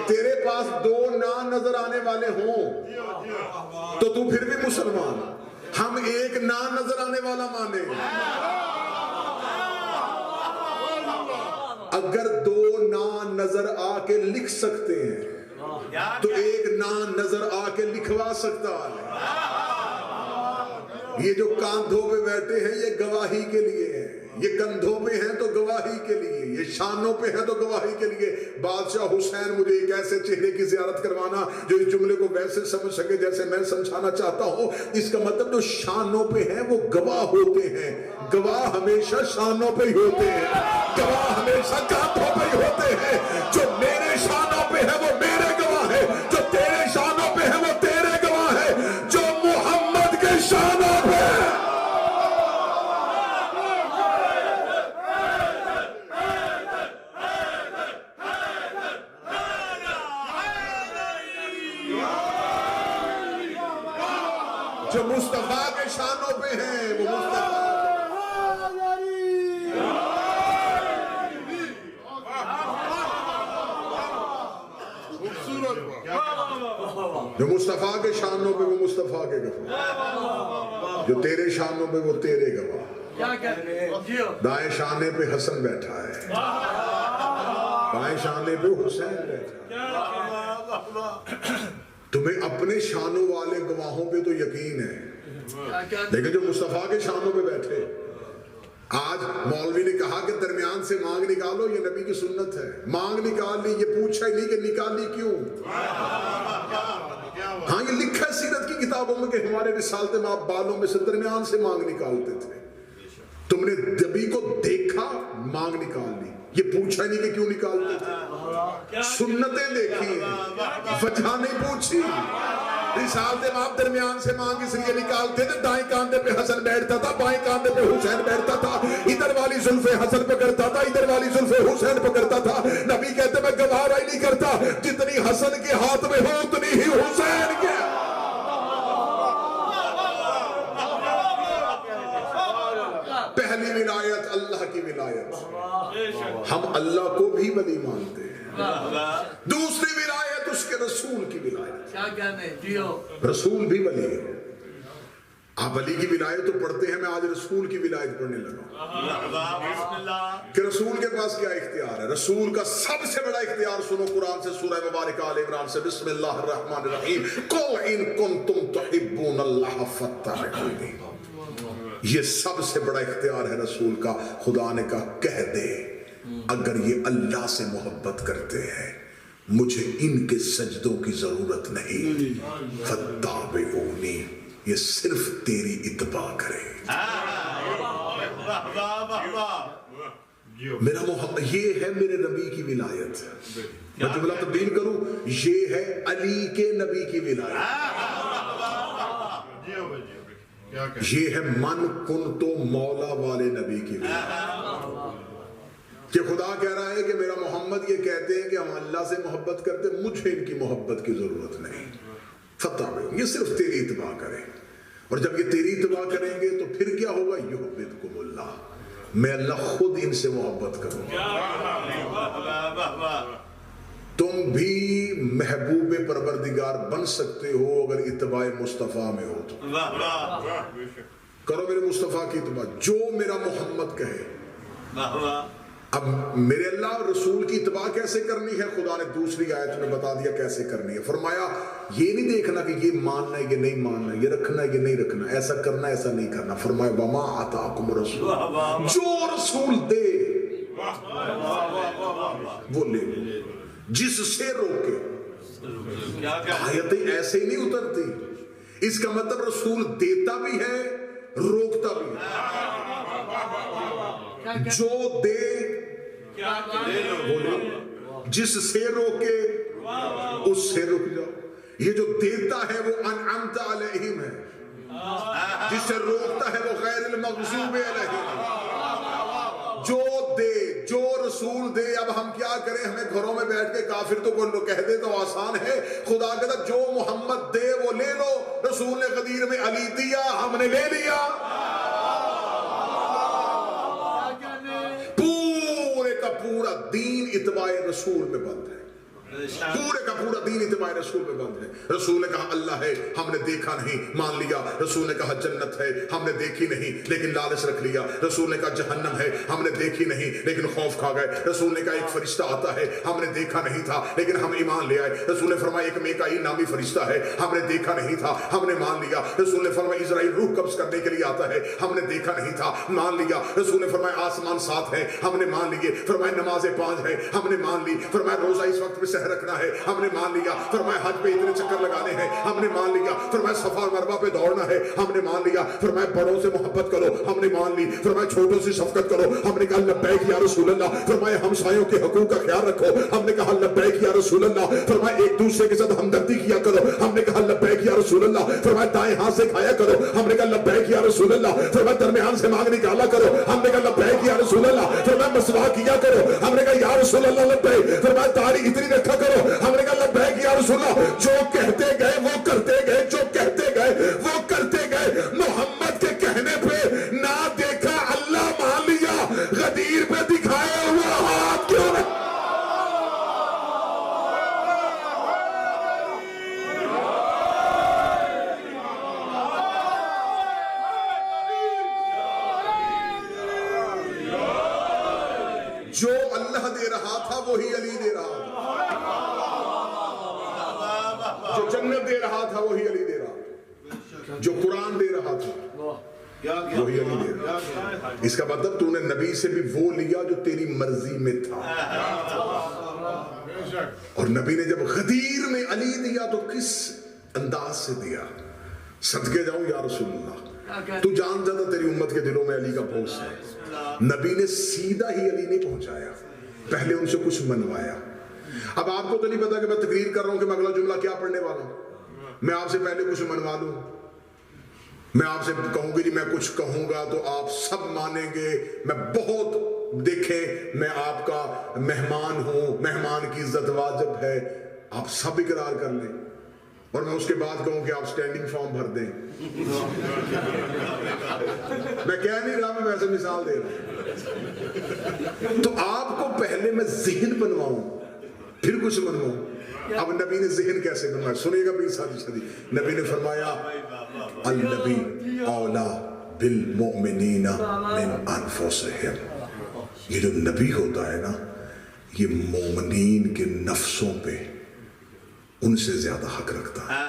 تیرے پاس دو نہ نظر آنے والے ہوں تو تو پھر بھی مسلمان. ہم ایک نہ نظر آنے والا مانے. اگر دو نہ نظر آ کے لکھ سکتے ہیں تو ایک نہ نظر آ کے لکھوا سکتا ہے. یہ جو کاندھوں پہ بیٹھے ہیں یہ گواہی کے لیے ہیں. یہ کندھوں پہ ہیں تو گواہی کے لیے, یہ شانوں پہ ہیں تو گواہی کے لیے. بادشاہ حسین مجھے ایک ایسے چہرے کی زیارت کروانا جو اس جملے کو ویسے سمجھ سکے جیسے میں سمجھانا چاہتا ہوں. اس کا مطلب جو شانوں پہ ہیں وہ گواہ ہوتے ہیں. گواہ ہمیشہ شانوں پہ ہی ہوتے ہیں. گواہ ہمیشہ کاندھوں پہ ہی ہوتے ہیں. جو میرے شانوں پہ ہے وہ میرے گواہ ہے, جو تیرے شانوں پہ ہے وہ تیرے گواہ ہے, جو محمد کے شانوں پہ جو مصطفیٰ کے شانوں پہ ہیں وہ مصطفیٰ. جو مصطفیٰ کے شانوں پہ وہ مصطفیٰ کے گواہ, جو تیرے شانوں پہ وہ تیرے گواہ. دائیں شانے پہ حسن بیٹھا ہے, بائیں شانے پہ حسین بیٹھا ہے. تمہیں اپنے شانوں والے گواہوں پہ تو یقین ہے, لیکن جو مصطفیٰ کے شانوں پہ بیٹھے. آج مولوی نے کہا کہ درمیان سے مانگ نکالو, یہ نبی کی سنت ہے. مانگ نکال لی, یہ پوچھا ہی نہیں کہ نکالی کیوں. ہاں یہ لکھا ہے سیرت کی کتابوں میں کہ ہمارے رسالت میں آپ بالوں میں سے درمیان سے مانگ نکالتے تھے. تم نے نبی کو دیکھا, مانگ نکال لی, یہ پوچھا ہی نہیں کہ کیوں نکالتے تھے. سنتیں دیکھی ہیں, وجہ نہیں پوچھی. رسالت میں آپ درمیان سے مانگ اس لیے نکالتے تھے, دائیں کاندھے پہ حسن بیٹھتا تھا, بائیں کاندھے پہ حسین بیٹھتا تھا. ادھر والی زلف حسن پکڑتا تھا, ادھر والی زلف حسین پکڑتا تھا. نبی کہتے میں گوارا ہی نہیں کرتا, جتنی حسن کے ہاتھ میں ہو اتنی ہی حسین کے. پہلی ولایت اللہ کی ولایت, ہم اللہ کو بھی ولی مانتے ہیں. دوسری ولایت اس کے رسول کی ولایت. رسول بھی ولی ہے. آپ ولی کی ولایت تو پڑھتے ہیں, میں آج رسول کی ولایت پڑھنے لگا کہ رسول کے پاس کیا اختیار ہے. رسول کا سب سے بڑا اختیار سنو قرآن سے, سورہ مبارکہ آل عمران سے, بسم اللہ الرحمن الرحیم, قل ان کنتم تحبون اللہ فاتبعونی. یہ سب سے بڑا اختیار ہے رسول کا. خدا نے کہا کہہ دے اگر یہ اللہ سے محبت کرتے ہیں مجھے ان کے سجدوں کی ضرورت نہیں. فاتبعونی, یہ صرف تیری اتباع کرے. میرا محبت, یہ ہے میرے نبی کی ولایت. میں جملہ تبدیل کروں, یہ ہے علی کے نبی کی ولایت. یہ ہے من کن تو مولا والے نبی کی ولایت. کہ خدا کہہ رہا ہے کہ میرا محمد یہ کہتے ہیں کہ ہم اللہ سے محبت کرتے, مجھے ان کی محبت کی ضرورت نہیں. فتح یہ صرف تیری اتباع کریں. اور جب یہ تیری اتباع کریں گے تو پھر کیا ہوگا, یحببکم اللہ, میں اللہ خود ان سے محبت کروں گا. تم بھی محبوب پروردگار بن سکتے ہو اگر اتباع مصطفیٰ میں ہو تو. کرو میرے مصطفیٰ کی اتباع, جو میرا محمد کہے. اب میرے اللہ اور رسول کی اتباع کیسے کرنی ہے, خدا نے دوسری آیت میں بتا دیا کیسے کرنی ہے. فرمایا یہ نہیں دیکھنا کہ یہ ماننا ہے یہ نہیں ماننا, یہ رکھنا ہے یہ نہیں رکھنا, ایسا کرنا ایسا نہیں کرنا. فرمایا وما آتاکم الرسول, جو رسول دے وہ لے لو, جس سے روکے. آیتیں ایسے ہی نہیں اترتی. اس کا مطلب رسول دیتا بھی ہے روکتا بھی ہے. جو دے بولو, جس سے روکے اس سے رک جاؤ. یہ جو دیتا ہے وہ انعمت علیہم ہے, جس سے روکتا ہے وہ غیر المغضوب علیہم. جو دے, جو رسول دے. اب ہم کیا کریں, ہمیں گھروں میں بیٹھ کے کافر تو کو کہہ دے تو آسان ہے، خدا کہتا جو محمد دے وہ لے لو، رسول نے غدیر میں علی دیا، ہم نے لے لیا۔ پورے کا پورا دین اتباع رسول میں بند ہے، پورے کا پورا دین اتباع رسول میں بند ہے۔ رسول نے کہا اللہ ہے، ہم نے دیکھا نہیں، مان لیا۔ رسول نے کہا جنت ہے، ہم نے دیکھی نہیں لیکن لالچ رکھ لیا۔ رسول نے کہا جہنم ہے، ہم نے دیکھی نہیں لیکن خوف کھا گئے۔ رسول نے کہا ایک فرشتہ آتا ہے، ہم نے دیکھا نہیں تھا لیکن ہم ایمان لے آئے۔ رسول نے فرمایا ایک میکائیل نامی فرشتہ ہے، ہم نے دیکھا نہیں تھا، ہم نے مان لیا۔ رسول نے فرمایا اسرائیل روح قبض کرنے کے لیے آتا ہے، ہم نے دیکھا نہیں تھا، مان لیا۔ رسول نے فرمایا آسمان 7 ہے، ہم نے مان لیے۔ فرمایا نمازیں 5 ہیں، ہم نے مان لی۔ فرمایا روزہ اس وقت میں سحر رکھنا ہے، ہم نے مان لیا۔ فرمایا حج پہ اتنے چکر لگانے ہیں، ہم نے مان لیا۔ فرمایا صفا اور مروہ پہ دوڑنا ہے، ہم نے مان لیا۔ فرمایا بڑوں سے محبت کرو، ہم نے مان لی۔ فرمایا چھوٹوں سے شفقت کرو، ہم نے کہا لبیک یا رسول اللہ۔ فرمایا ہمسایوں کے حقوق کا خیال رکھو، ہم نے کہا لبیک یا رسول اللہ۔ فرمایا ایک دوسرے کے ساتھ ہمدردی کیا کرو، ہم نے کہا لبیک یا رسول اللہ۔ فرمایا دائیں ہاتھ سے کھایا کرو، ہم نے کہا لبیک یا رسول اللہ۔ فرمایا درمیان سے مانگ نکالا کرو، ہم نے کہا لبیک یا رسول اللہ۔ فرمایا مسواک کیا کرو، ہم نے کہا یا رسول اللہ لبیک۔ فرمایا داڑھی اتنی رکھا کرو، ہم نے کہا لبیک یا رسول اللہ۔ جو کہتے گئے وہ کرتے گئے، جو کہتے گئے وہ کرتے گئے۔ محمد کے کہنے پہ نہ دیکھا اللہ مان لیا، غدیر پہ دکھایا ہوا ہاتھ کیوں نہ۔ جو اللہ دے رہا تھا وہی علی دے رہا تھا، جو جنت دے رہا تھا وہی علی دے رہا تھا، جو قرآن دے رہا تھا وہی علی دے رہا تھا۔ اس کا مطلب تو نے نبی سے بھی وہ لیا جو تیری مرضی میں تھا، اور نبی نے جب غدیر میں علی دیا تو کس انداز سے دیا؟ صدقے جاؤں یا رسول اللہ، تو جان جاتا تیری امت کے دلوں میں علی کا بوس ہے۔ نبی نے سیدھا ہی علی نہیں پہنچایا، پہلے ان سے کچھ منوایا۔ اب آپ کو تو نہیں پتا کہ میں تقریر کر رہا ہوں کہ میں اگلا جملہ کیا پڑھنے والا ہوں، میں آپ سے پہلے کچھ منوا لوں، میں آپ سے کہوں گی جی میں کچھ کہوں گا تو آپ سب مانیں گے، میں بہت دیکھیں میں آپ کا مہمان ہوں، مہمان کی عزت واجب ہے، آپ سب اقرار کر لیں، اور میں اس کے بعد کہوں کہ آپ سٹینڈنگ فارم بھر دیں۔ میں کہہ نہیں رہا، میں ویسے مثال دے رہا ہوں۔ تو آپ کو پہلے میں ذہن بنواؤں پھر کچھ بنواؤں۔ اب نبی نے ذہن کیسے بنوایا؟ سنیے گا پلیز ساتھی ساتھی۔ نبی نے فرمایا النبی اولا بالمؤمنین من انفسہم، یہ جو نبی ہوتا ہے نا یہ مومنین کے نفسوں پہ ان سے زیادہ حق رکھتا ہے۔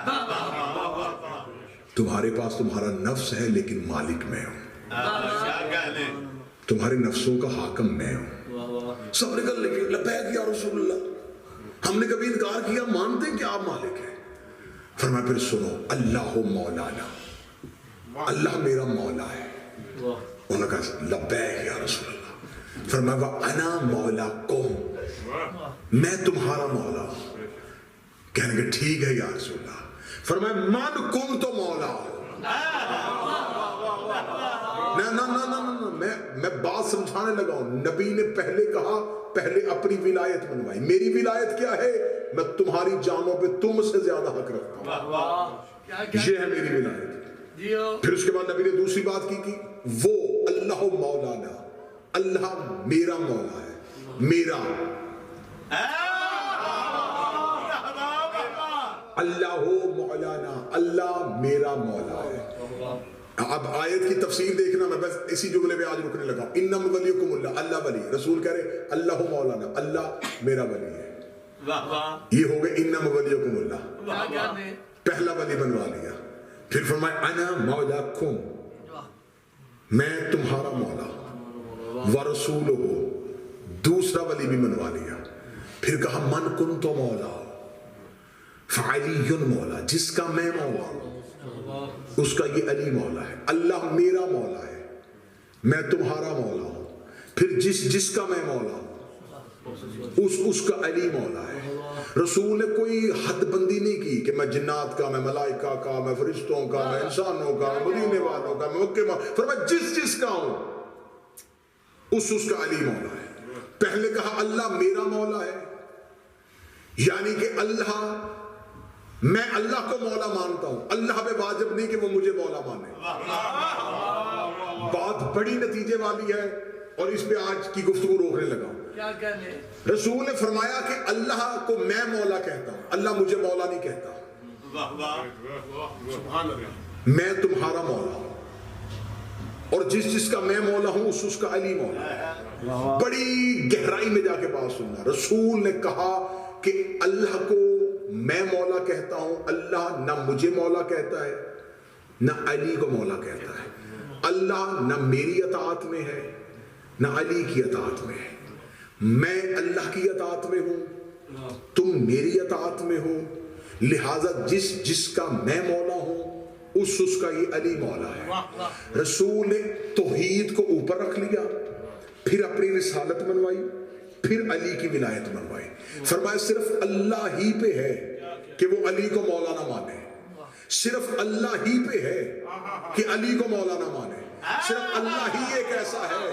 تمہارے پاس تمہارا نفس ہے لیکن مالک میں ہوں، تمہارے نفسوں کا حاکم میں ہوں۔ سب نے کہا لیکن لبیک یا رسول اللہ، ہم نے کبھی انکار کیا، مانتے کہ آپ مالک ہیں۔ فرمایا پھر سنو اللہ مولانا، اللہ میرا مولا ہے۔ انہوں نے کہا لبیک یا رسول اللہ۔ فرمایا وَأَنَا مَوْلَاكُمْ، میں تمہارا مولا ہوں۔ کہنے کہ ٹھیک ہے یا رسول اللہ۔ فرمایا من کنت مولا، میں بات سمجھانے لگا ہوں۔ نبی نے پہلے کہا، پہلے اپنی ولایت منوائی۔ میری ولایت کیا ہے؟ میں تمہاری جانوں پہ تم سے زیادہ حق رکھتا ہوں، یہ ہے میری ولایت۔ پھر اس کے بعد نبی نے دوسری بات کی وہ اللہ مولانا، اللہ میرا مولا ہے، میرا اللہ مولانا، اللہ میرا مولا ہے۔ اب آیت کی تفسیر دیکھنا، میں بس اسی جملے پہ آج رکنے لگا۔ انم ولیکم اللہ، اللہ ولی، رسول کہہ رہے اللہ مولانا، اللہ میرا ولی ہے۔ یہ ہو گئے انم ولیکم اللہ، پہلا ولی بنوا لیا۔ پھر فرمایا انا مولاکم، میں تمہارا مولا، ورسولہ، دوسرا ولی بھی بنوا لیا۔ پھر کہا من کنت مولا فعلی مولا، جس کا میں مولا ہوں اس کا یہ علی مولا ہے۔ اللہ میرا مولا ہے، میں تمہارا مولا ہوں۔ پھر جس کا میں مولا ہوں اس کا علی مولا ہے۔ رسول نے کوئی حد بندی نہیں کی کہ میں جنات کا، میں ملائکہ کا، میں فرشتوں کا، میں انسانوں کا، میں مدینے والوں کا، میں مکہ والوں کا۔ فرمایا جس کا ہوں اس کا علی مولا ہے۔ پہلے کہا اللہ میرا مولا ہے، یعنی کہ اللہ، میں اللہ کو مولا مانتا ہوں، اللہ پہ واجب نہیں کہ وہ مجھے مولا مانے۔ بات بڑی نتیجے والی ہے اور اس پہ آج کی گفتگو روکنے لگا ہوں۔ رسول نے فرمایا کہ اللہ کو میں مولا کہتا ہوں، اللہ مجھے مولا نہیں کہتا۔ میں تمہارا مولا ہوں، اور جس کا میں مولا ہوں اس کا علی مولا ہے۔ بڑی گہرائی میں جا کے بات سننا، رسول نے کہا کہ اللہ کو میں مولا کہتا ہوں، اللہ نہ مجھے مولا کہتا ہے نہ علی کو مولا کہتا ہے۔ اللہ نہ میری اطاعت میں ہے نہ علی کی اطاعت میں ہے، میں اللہ کی اطاعت میں ہوں، تم میری اطاعت میں ہو، لہٰذا جس کا میں مولا ہوں اس کا یہ علی مولا ہے۔ رسول نے توحید کو اوپر رکھ لیا، پھر اپنی رسالت منوائی، پھر علی کی ولایت منوائی۔ فرمایا صرف اللہ ہی پہ ہے کہ وہ علی کو مولا نہ مانے، صرف اللہ ہی پہ ہے کہ علی کو مولا نہ مانے، صرف اللہ ہی ایک ایسا ہے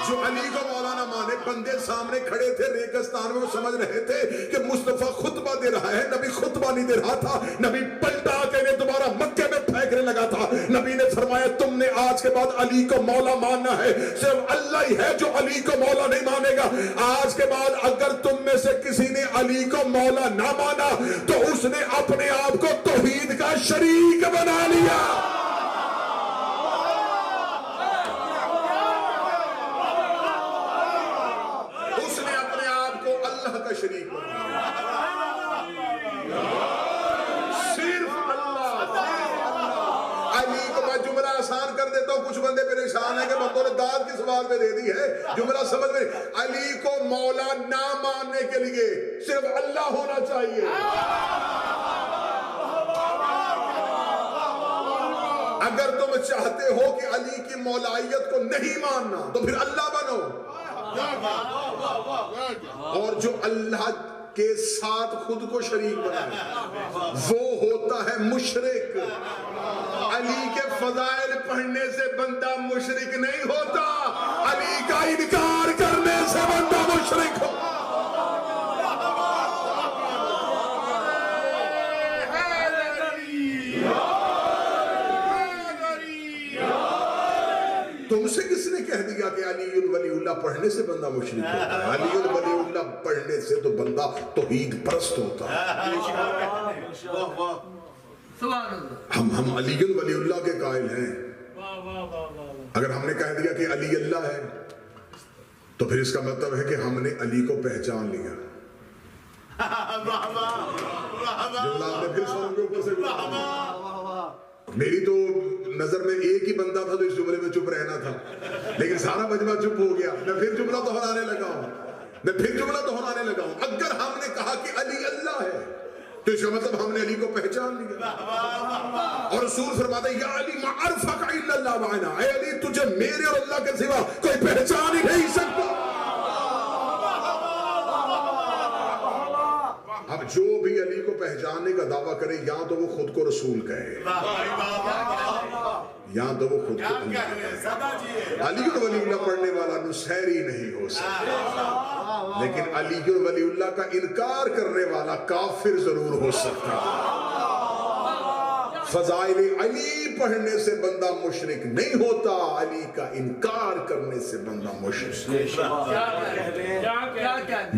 جو علی کو مولا نہ مانے۔ بندے سامنے کھڑے تھے ریگستان میں، وہ سمجھ رہے تھے کہ مصطفیٰ خطبہ دے رہا ہے، نبی خطبہ نہیں دے رہا تھا، نبی پلٹا کے انہیں دوبارہ مکے میں پھینکنے لگا تھا۔ نبی نے فرمایا تم نے آج کے بعد علی کو مولا ماننا ہے، صرف اللہ ہی ہے جو علی کو مولا نہیں مانے گا۔ آج کے بعد اگر تم میں سے کسی نے علی کو مولا نہ مانا تو اس نے اپنے آپ کو توحید کا شریک بنا لیا۔ شریک صرف اللہ۔ علی کو میں جملہ آسان کر دیتا ہوں، کچھ بندے پریشان ہیں کہ بندوں نے داد کس سوال میں دے دی ہے، جملہ سمجھ میں۔ علی کو مولا نہ ماننے کے لیے صرف اللہ ہونا چاہیے۔ اگر تم چاہتے ہو کہ علی کی مولائیت کو نہیں ماننا تو پھر اللہ بنو، اور جو اللہ کے ساتھ خود کو شریک بنائے وہ ہوتا ہے مشرک۔ علی کے فضائل پڑھنے سے بندہ مشرک نہیں ہوتا، علی کا انکار کرنے سے بندہ مشرک ہو۔ تم سے کس نے کہہ دیا کہ علی الولی اللہ پڑھنے سے بندہ مشرک ہوتا ہے؟ علی الولی اللہ پڑھنے سے تو بندہ توحید پرست ہوتا ہے۔ ہم علی الولی اللہ کے قائل ہیں۔ اگر ہم نے کہہ دیا کہ علی اللہ ہے تو پھر اس کا مطلب ہے کہ ہم نے علی کو پہچان لیا۔ میری تو نظر میں ایک ہی بندہ تھا جو اس جملے میں چپ رہنا تھا، لیکن سارا مجمع چپ ہو گیا۔ میں پھر جملہ دہرانے لگا ہوں، اگر ہم نے کہا کہ علی اللہ ہے تو اس کا مطلب ہم نے علی کو پہچان لیا۔ اور رسول فرماتا ہے یا علی ما عرفک الا اللہ معنا، اے علی تجھے میرے اور اللہ کے سوا کوئی پہچان ہی نہیں سکتا۔ اب جو بھی علی کو پہچاننے کا دعویٰ کرے یا تو وہ خود کو رسول کہے یا تو وہ خود کو علی الولی اللہ پڑھنے والا نصیری نہیں ہو سکتا، لیکن علی الولی اللہ کا انکار کرنے والا کافر ضرور ہو سکتا۔ فضائل علی پڑھنے سے بندہ مشرک نہیں ہوتا، علی کا انکار کرنے سے بندہ مشرک۔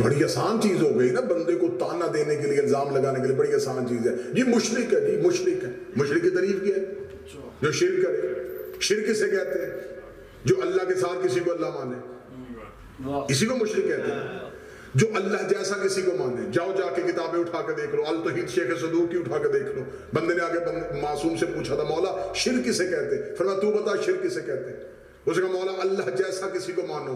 بڑی آسان چیز ہو گئی نا، بندے کو تانا دینے کے لیے، الزام لگانے کے لیے بڑی آسان چیز ہے، جی مشرک ہے، جی مشرک ہے۔ مشرک کی تعریف کیا ہے؟ جو شرک کرے۔ شرک کسے کہتے ہیں؟ جو اللہ کے ساتھ کسی کو اللہ مانے، اسی کو مشرک کہتے ہیں۔ جو اللہ جیسا کسی کو مانے، جاؤ جا کے کتابیں اٹھا کے دیکھ لو، التوحید شیخ صدوق کی اٹھا کے دیکھ لو۔ بندے نے آگے معصوم سے پوچھا تھا مولا شرک کسے کہتے؟ فرمایا تو بتا شرک کسے کہتے؟ اس نے کہا مولا اللہ جیسا کسی کو مانو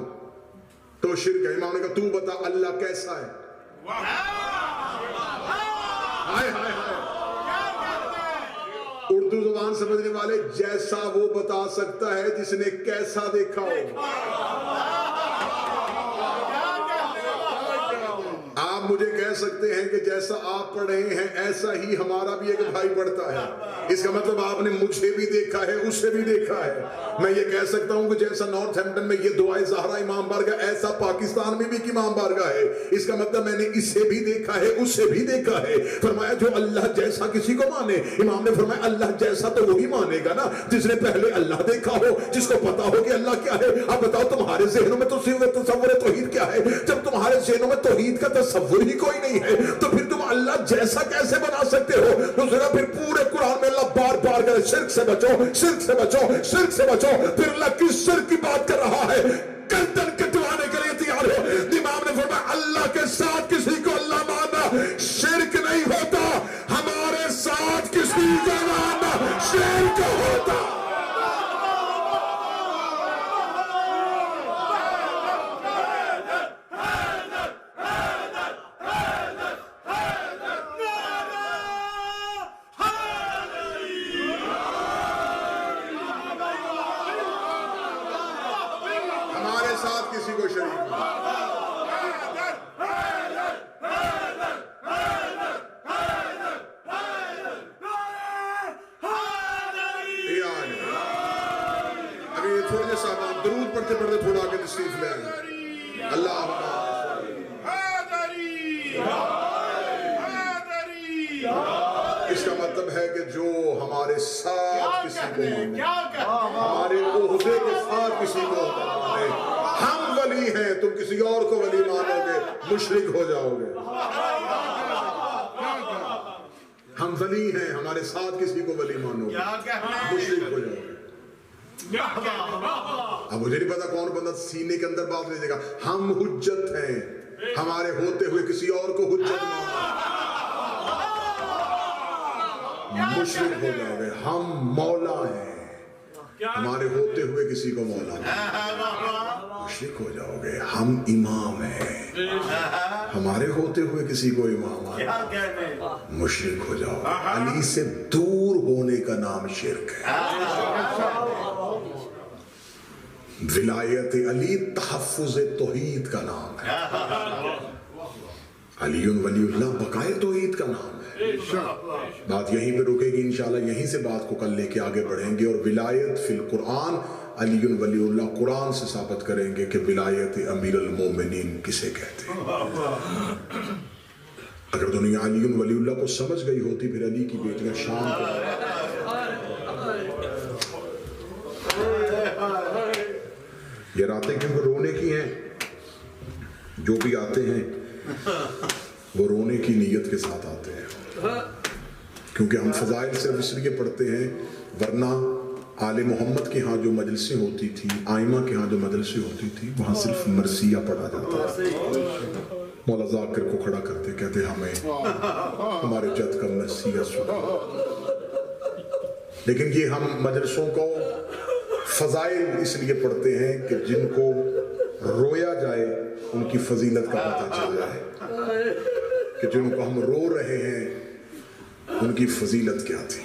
تو شرک ہے۔ امام نے کہا تو بتا اللہ کیسا ہے؟ ہائے ہائے ہائے، اردو زبان سمجھنے والے جیسا وہ بتا سکتا ہے جس نے کیسا دیکھا ہو۔ آپ مجھے کہہ سکتے ہیں کہ جیسا آپ پڑھ رہے ہیں ایسا ہی ہمارا بھی ایک بھائی پڑھتا ہے، اس کا مطلب آپ نے مجھے بھی دیکھا ہے، اسے بھی دیکھا ہے، میں یہ کہہ سکتا ہوں کہ جیسا نارتھ ہیمپٹن میں یہ دعائے زہرا امام بارگاہ، ایسا پاکستان میں بھی ایک امام بارگاہ ہے. اس کا مطلب میں نے اسے بھی دیکھا ہے، اس سے بھی دیکھا ہے. فرمایا جو اللہ جیسا کسی کو مانے، امام نے فرمایا اللہ جیسا تو وہی مانے گا نا جس نے پہلے اللہ دیکھا ہو، جس کو پتا ہو کہ اللہ کیا ہے. اب بتاؤ تمہارے ذہنوں میں تصور توحید کیا ہے؟ جب تمہارے ذہنوں میں توحید کا تصور ہی کوئی نہیں ہے تو پھر تم اللہ جیسا کیسے بنا سکتے ہو؟ دوسرا پھر پورے قرآن میں اللہ بار بار کہے شرک سے بچو، شرک سے بچو، شرک سے بچو. پھر اللہ کس شرک کی بات کر رہا ہے؟ گردن کٹوانے کے لیے تیار ہو. امام نے فرمایا اللہ کے ساتھ کسی کو اللہ ماننا شرک نہیں ہوتا، ہمارے ساتھ کسی کو ماننا شرک ہوتا. ہمارے ساتھ کسی کو شریک ابھی یہ تھوڑے صاحب درود پڑھتے پڑھتے تھوڑا آگے تشریف لے آئیں. اللہ اس کا مطلب ہے کہ جو ہمارے ساتھ کسی کو مانے، ہمارے عہدے کے ساتھ کسی کو مانے، ہم ولی ہیں، تم کسی اور کو ولی مانو گے مشرک ہو جاؤ گے. ہم ولی ہیں، ہمارے ساتھ کسی کو ولی مانو گے مشرک ہو جاؤ گے. اب مجھے نہیں پتا کون بندہ سینے کے اندر بات لے جائے گا. ہم حجت ہیں، ہمارے ہوتے ہوئے کسی اور کو حجت مانو مشرک ہو جاؤ گے. ہم مولا ہیں، ہمارے ہوتے ہوئے کسی کو مولا مشرک ہو جاؤ گے. ہم امام ہیں، ہمارے ہوتے ہوئے کسی کو امام مشرک ہو جاؤ گے. علی سے دور ہونے کا نام شرک ہے. ولایت علی تحفظ توحید کا نام ہے. علی ولی اللہ بقائے توحید کا نام ہے. بات یہیں پہ رکے گی انشاءاللہ. یہیں سے بات کو کل لے کے آگے بڑھیں گے. اور ولایت فی القرآن علی ولی اللہ قرآن سے ثابت کریں گے کہ ولایت امیر المومنین کسے کہتے ہیں. اگر دنیا علی ولی اللہ کو سمجھ گئی ہوتی پھر علی کی بیٹیاں شام کو یہ راتیں کیونکہ رونے کی ہیں. جو بھی آتے ہیں وہ رونے کی نیت کے ساتھ آتے ہیں کیونکہ ہم فضائل صرف اس لیے پڑھتے ہیں. ورنہ آل محمد کے ہاں جو مجلسیں ہوتی تھی، آئمہ کے ہاں جو مجلسیں ہوتی تھی، وہاں صرف مرثیہ پڑھا جاتا تھا. مولا ذاکر کو کھڑا کرتے کہتے ہمیں ہمارے جد کا مرثیہ سنا. لیکن یہ ہم مجلسوں کو فضائل اس لیے پڑھتے ہیں کہ جن کو رویا جائے ان کی فضیلت کا پتہ چل جائے کہ جن کو ہم رو رہے ہیں ان کی فضیلت کیا تھی.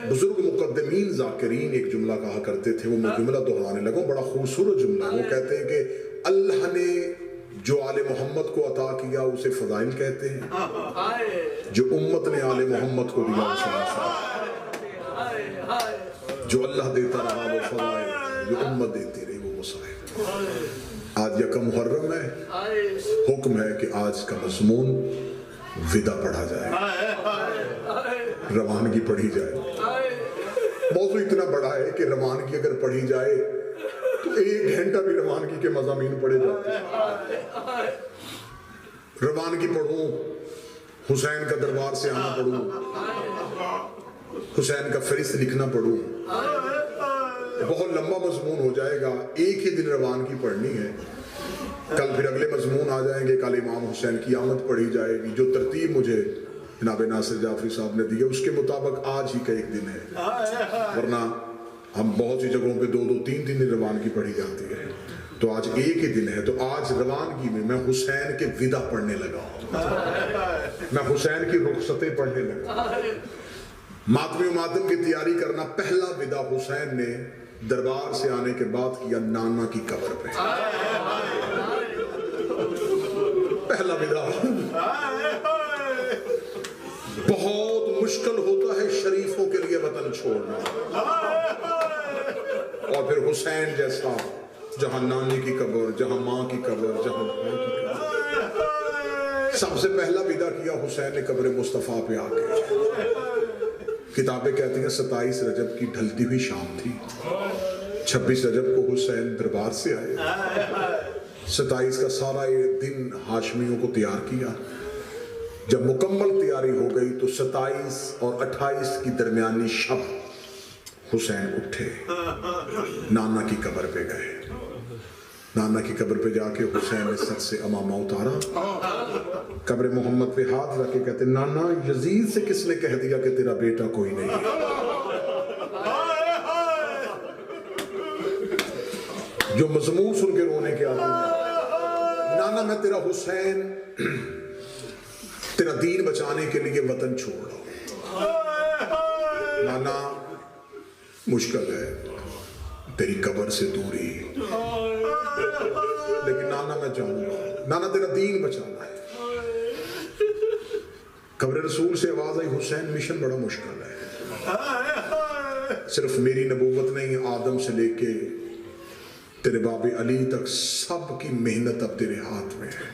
بزرگ مقدمین ذاکرین ایک جملہ کہا کرتے تھے، وہ میں جملہ دہرانے لگا، بڑا خوبصورت جملہ. وہ کہتے ہیں کہ اللہ نے جو آل محمد کو عطا کیا اسے فضائل کہتے ہیں، جو امت نے آل محمد کو دیا اسے فضائل. جو اللہ دیتا رہا وہ فضائل، جو امت دیتی رہی وہ مسائل. آج یکم محرم ہے، حکم ہے کہ آج کا مضمون ودا پڑھا جائے، روانگی پڑھی جائے. موضوع اتنا بڑا ہے کہ روانگی اگر پڑھی جائے تو 1 گھنٹہ بھی روانگی کے مضامین پڑھے جاتے ہیں. روانگی پڑھوں، حسین کا دربار سے آنا پڑھوں، حسین کا فہرست لکھنا پڑھوں، بہت لمبا مضمون ہو جائے گا. ایک ہی دن روانگی پڑھنی ہے. کل پھر اگلے مضمون آ جائیں گے. کل امام حسین کی آمد پڑھی جائے گی. جو ترتیب مجھے جناب ناصر جعفری صاحب نے دی ہے اس کے مطابق آج ہی کا ایک دن ہے. ورنہ ہم بہت سی جگہوں پہ 2-3 دن روانگی پڑھی جاتی ہے. تو آج ایک ہی دن ہے. تو آج روانگی میں حسین کے ودا پڑھنے لگا ہوں، میں حسین کی رخصتیں پڑھنے لگا. ماتم و ماتم کی تیاری کرنا. پہلا ودا حسین نے دربار سے آنے کے بعد کیا نانا کی قبر پہ. پہلا ودا. بہت مشکل ہوتا ہے شریفوں کے لیے وطن چھوڑنا. اور پھر حسین جیسا، جہاں نانی کی قبر، جہاں ماں کی قبر، جہاں بھائی کی قبر، سب سے پہلا ودا کیا حسین نے قبر مصطفیٰ پہ آ کے۔ کتابیں کہتی ہیں 27 رجب کی ڈھلتی ہوئی شام تھی، 26 رجب کو حسین دربار سے آئے، 27 کا سارا یہ دن ہاشمیوں کو تیار کیا۔ جب مکمل تیاری ہو گئی تو 27 اور 28 کی درمیانی شب حسین اٹھے، نانا کی قبر پہ گئے، نانا کی قبر پہ جا کے حسین نے سر سے امامہ اتارا، قبر محمد پہ ہاتھ رکھ کے کہتے نانا یزید سے کس نے کہہ دیا کہ تیرا بیٹا کوئی نہیں ہے؟ جو مضمون سن کے رونے کے آدمی ہیں، نانا میں تیرا حسین تیرا دین بچانے کے لیے وطن چھوڑ رہا ہوں، نانا مشکل ہے تیری قبر سے دوری، لیکن نانا میں جاؤں گا، نانا تیرا دین بچانا ہے۔ قبر رسول سے آواز آئی حسین مشن بڑا مشکل ہے، صرف میری نبوت نہیں، آدم سے لے کے تیرے باب علی تک سب کی محنت اب تیرے ہاتھ میں ہے،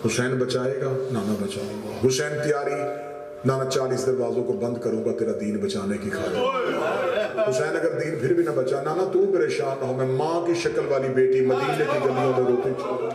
حسین بچائے گا، نانا بچاؤں گا، حسین تیاری، نانا 40 دروازوں کو بند کروں گا تیرا دین بچانے کی خاطر۔ حسین اگر دین پھر بھی نہ بچا، نانا تو پریشان نہ ہو، میں ماں کی شکل والی بیٹی مدینے کی گلیوں میں روتی چھوڑوں۔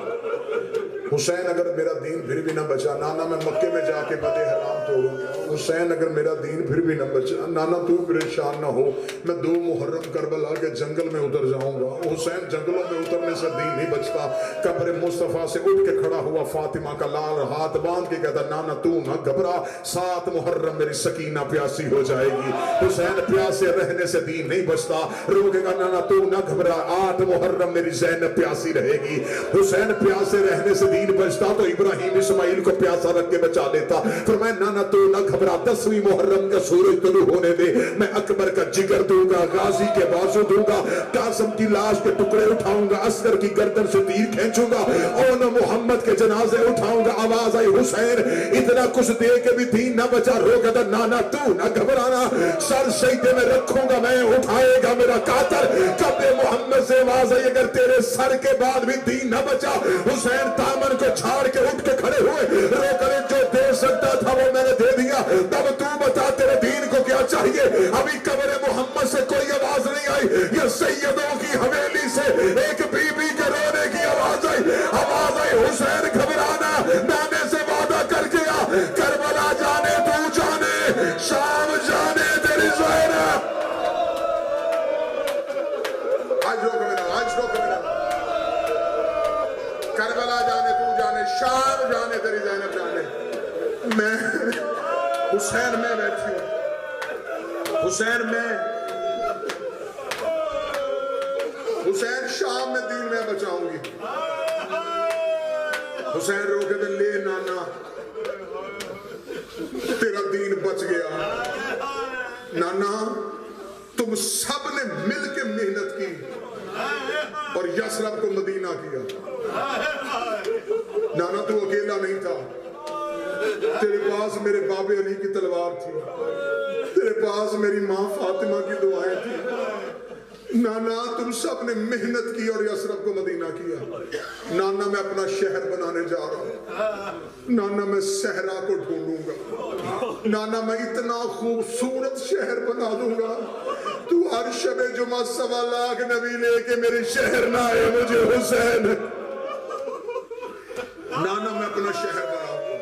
حسین اگر میرا دین پھر بھی نہ بچا، نانا میں مکے میں جا کے بدِ حرام توڑوں گا۔ حسین اگر میرا دین پھر بھی نہ بچا، نانا تو پریشان نہ ہو، میں 2 محرم کربلا کے جنگل میں اتر جاؤں گا۔ حسین جنگلوں میں اترنے سے دین نہیں بچتا۔ قبر مصطفیٰ سے اٹھ کے کھڑا ہوا، فاطمہ کا لال ہاتھ باندھ کے کہتا نانا تو نہ گھبرا، 7 محرم میری سکینہ پیاسی ہو جائے گی۔ حسین پیاسے رہنے سے دین نہیں بچتا، روکے گا نانا تو نہ گھبرا، 8 محرم میری زینب پیاسی رہے گی۔ حسین پیاسے رہنے سے دین بچتا تو ابراہیم اسماعیل کو پیاسا رکھ کے بچا لیتا۔ فرمایا نانا تو نہ گھبرا، 10ویں محرم کا سورج طلوع ہونے دے، میں اکبر کا جگر دوں گا، غازی کے بازو دوں گا، قاسم کی لاش کے ٹکڑے اٹھاؤں گا، عسکر کی گردن سے تیر کھینچوں گا، اور محمد کے جنازے اٹھاؤں گا۔ آواز آئی حسین اتنا کچھ دے کے بھی دین نہ بچا، روکا تھا نانا تو نہ گھبرانا، سر سجدے میں رکھوں گا میں، اٹھائے گا میرا قاتل۔ قبر محمد سے آواز آئی اگر تیرے سر کے بعد بھی دین نہ بچا، حسین دامن کو چھاڑ کے اٹھ کے کھڑے ہوئے، روکنے جو دے سکتا تھا وہ میں نے دے دیا، تب تو بتا تیرے دین کو کیا چاہیے؟ ابھی قبر محمد سے کوئی آواز نہیں آئی، یہ سیدوں کی حویلی سے ایک بی بی کے رونے کی آواز آئی، حسین گھبرانا، نانے سے وعدہ کر گیا، کربلا جانے تو جانے، شام جانے تیری زینب۔ آج روک میرا کربلا جانے تو جانے، شام جانے تیری زینب جانے۔ میں حسین میں بیٹھی ہوں، حسین شام میں دین میں بچاؤں گی۔ حسین رو کے دن لے نانا تیرا دین بچ گیا۔ نانا تم سب نے مل کے محنت کی اور یثرب کو مدینہ کیا، نانا تو اکیلا نہیں تھا، تیرے پاس میرے باب علی کی تلوار تھی، تیرے پاس میری ماں فاطمہ کی دعائیں تھی۔ نانا تم سب نے محنت کی اور یثرب کو مدینہ کیا۔ نانا میں اپنا شہر بنانے جا رہا ہوں، نانا میں صحرا کو ڈھونڈوں گا، نانا میں اتنا خوبصورت شہر بنا دوں گا، تو ہر شب جمعہ 1.25 لاکھ نبی لے کے میرے شہر نہ آئے مجھے حسین۔ نانا میں اپنا شہر بناؤں گا،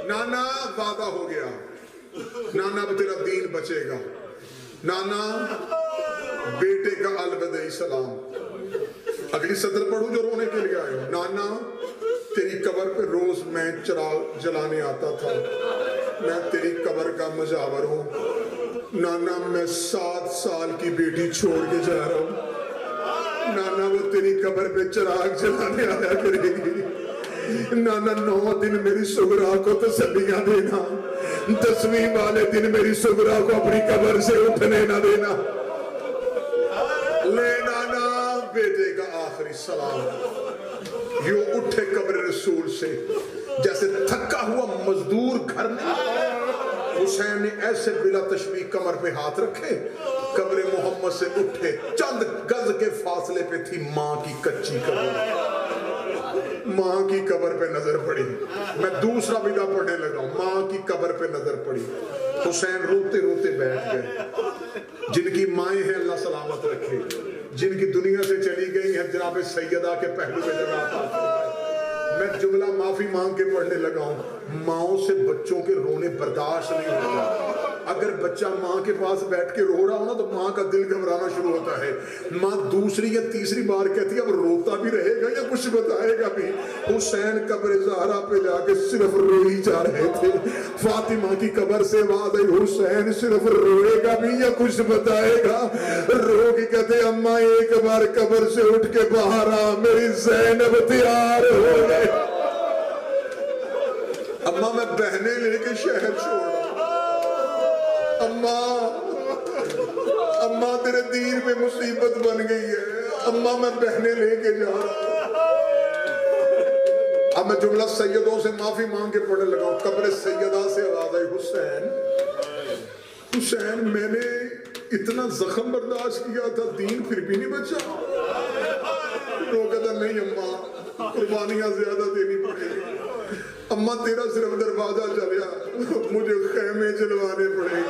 نانا وعدہ ہو گیا، نانا اب تیرا دین بچے گا۔ نانا بیٹے کا الوداعی سلام، اگلی صدر پڑھوں جو رونے کے لیے آئے ہو۔ نانا تیری قبر پہ روز میں چراغ جلانے آتا تھا، میں تیری قبر کا مجاور ہوں۔ نانا میں 7 سال کی بیٹی چھوڑ کے جا رہا ہوں، نانا وہ تیری قبر پہ چراغ جلانے آیا کرے گی۔ نانا 9 دن میری سغرا کو تسلیاں دینا، 10ویں والے دن میری سغرا کو اپنی قبر سے اٹھنے نہ دینا۔ لے نانا بیٹے کا آخری سلام۔ یوں اٹھے قبر رسول سے جیسے تھکا ہوا مزدور گھر میں، حسین نے ایسے بلا تشبیہ کمر پہ ہاتھ رکھے قبر محمد سے اٹھے، چند گز کے فاصلے پہ تھی ماں کی کچی قبر، ماں کی قبر پہ نظر پڑی۔ میں دوسرا ودا پڑھنے لگا ہوں، ماں کی قبر پہ نظر پڑی۔ حسین روتے روتے بیٹھ گئے۔ جن کی مائیں ہیں اللہ سلامت رکھے، جن کی دنیا سے چلی گئی ہیں جناب سیدہ کے پہلو میں جگہ عطا فرمائے۔ میں جملہ معافی مانگ کے پڑھنے لگا ہوں، ماؤں سے بچوں کے رونے برداشت نہیں ہوتا۔ اگر بچہ ماں کے پاس بیٹھ کے رو رہا ہو نا تو ماں کا دل گھبرانا شروع ہوتا ہے۔ ماں دوسری یا تیسری بار کہتی ہے اب روتا بھی رہے گا یا کچھ بتائے گا بھی۔ حسین قبر زہرا پہ جا کے صرف روئی جا رہے تھے۔ فاطمہ کی قبر سے آواز آئی، حسین صرف روئے گا بھی یا کچھ بتائے گا؟ رو کے کہتے اماں ایک بار قبر سے اٹھ کے باہر آ، میری زینب تیار ہو گئے۔ اماں میں بہنیں لے کے شہر چھوڑا، اماں تیرے دین میں مصیبت بن گئی ہے، اماں میں بہنیں لے کے جا رہا۔ اب میں جملہ سیدوں سے معافی مانگ کے پڑھنے لگا ہوں۔ قبر سیدہ سے آواز آئی، حسین میں نے اتنا زخم برداشت کیا تھا، دین پھر بھی نہیں بچا؟ وہ کہتا نہیں اماں، قربانیاں زیادہ دینی پڑے گی۔ اماں تیرا صرف دروازہ چلیا، مجھے خیمے چلوانے پڑے گی۔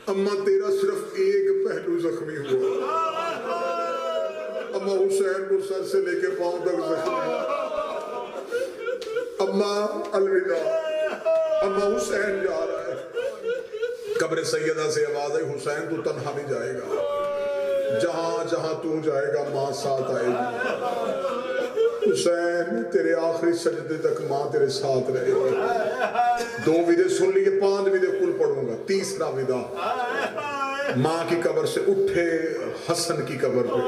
اماں تیرا صرف ایک پہلو زخمی ہوا، اماں حسین کو سر سے لے کے پاؤں تک زخمی۔ اماں الوداع، اماں حسین جا رہا ہے۔ قبر سیدہ سے آواز آئی، حسین تو تنہا نہیں جائے گا، جہاں جہاں تو جائے گا ماں ساتھ آئے گی۔ حسین تیرے آخری سجدے تک ماں تیرے ساتھ رہے گی۔ 2 ودے سن لیے، 5 ودے کل پڑھوں گا۔ تیسرا ودا، ماں کی قبر سے اٹھے حسن کی قبر پہ،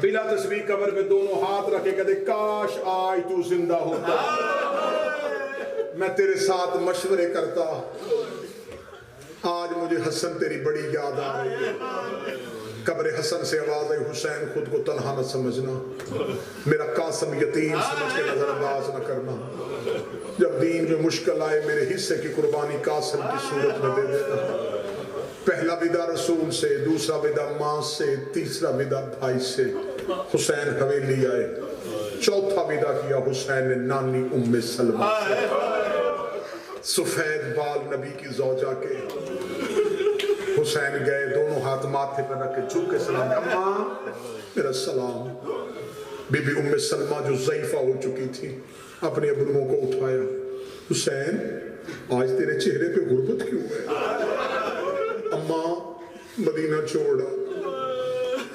بلا تسبیح قبر پہ دونوں ہاتھ رکھے کہتے کاش آج تو زندہ ہوتا، میں تیرے ساتھ مشورے کرتا، آج مجھے حسن تیری بڑی یاد آ رہی ہے۔ قبر حسن سے آواز آئی، حسین خود کو تنہا نہ سمجھنا، میرا قاسم یتیم سمجھ کے نظر انداز نہ کرنا، جب دین میں مشکل آئے میرے حصے کی قربانی قاسم کی صورت میں دے دینا۔ پہلا ودا رسول سے، دوسرا ودا ماں سے، تیسرا ودا بھائی سے۔ حسین حویلی آئے، چوتھا ودا کیا حسین نے نانی ام سلمہ سے، سفید بال نبی کی زوجہ کے۔ حسین گئے، دونوں ہاتھ ماتھے پر رکھ کے جھک کے سلام، اماں میرا سلام۔ بی بی ام سلمہ جو ضعیفہ ہو چکی تھی، اپنے ابروؤں کو اٹھایا، حسین آج تیرے چہرے پہ غربت کیوں ہے؟ اماں مدینہ چھوڑا۔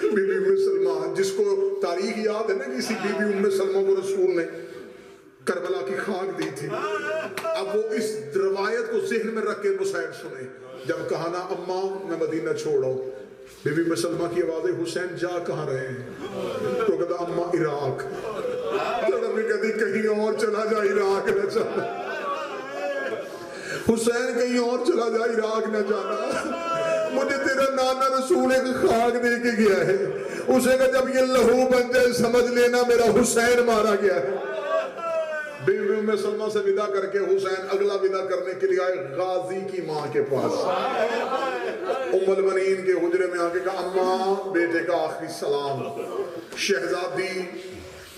بی بی ام سلمہ جس کو تاریخ یاد ہے نا، کسی بی بی ام سلمہ کو رسول نے کربلا کی خاک دی تھی، اب وہ اس روایت کو ذہن میں رکھ کے حسین سنے۔ جب کہا نا اماں میں مدینہ چھوڑا، بی بی ام سلمہ کی آواز ہے، حسین جا کہاں رہے ہیں؟ تو کہتا اماں عراق۔ تو کہتی کہیں اور چلا جا، عراق نہ جانا، حسین کہیں اور چلا جا، عراق نہ جانا، مجھے تیرا نانا رسول ایک خاک دے کے گیا ہے، اسے کہ جب یہ لہو بن جائے سمجھ لینا میرا حسین مارا گیا ہے۔ بی بی ام سلمہ سے ودا کر کے حسین اگلا ودا کرنے کے لیے آئے غازی کی ماں کے پاس۔ ام المنین کے حجرے میں آ کے کہا اماں بیٹے کا آخری سلام۔ شہزادی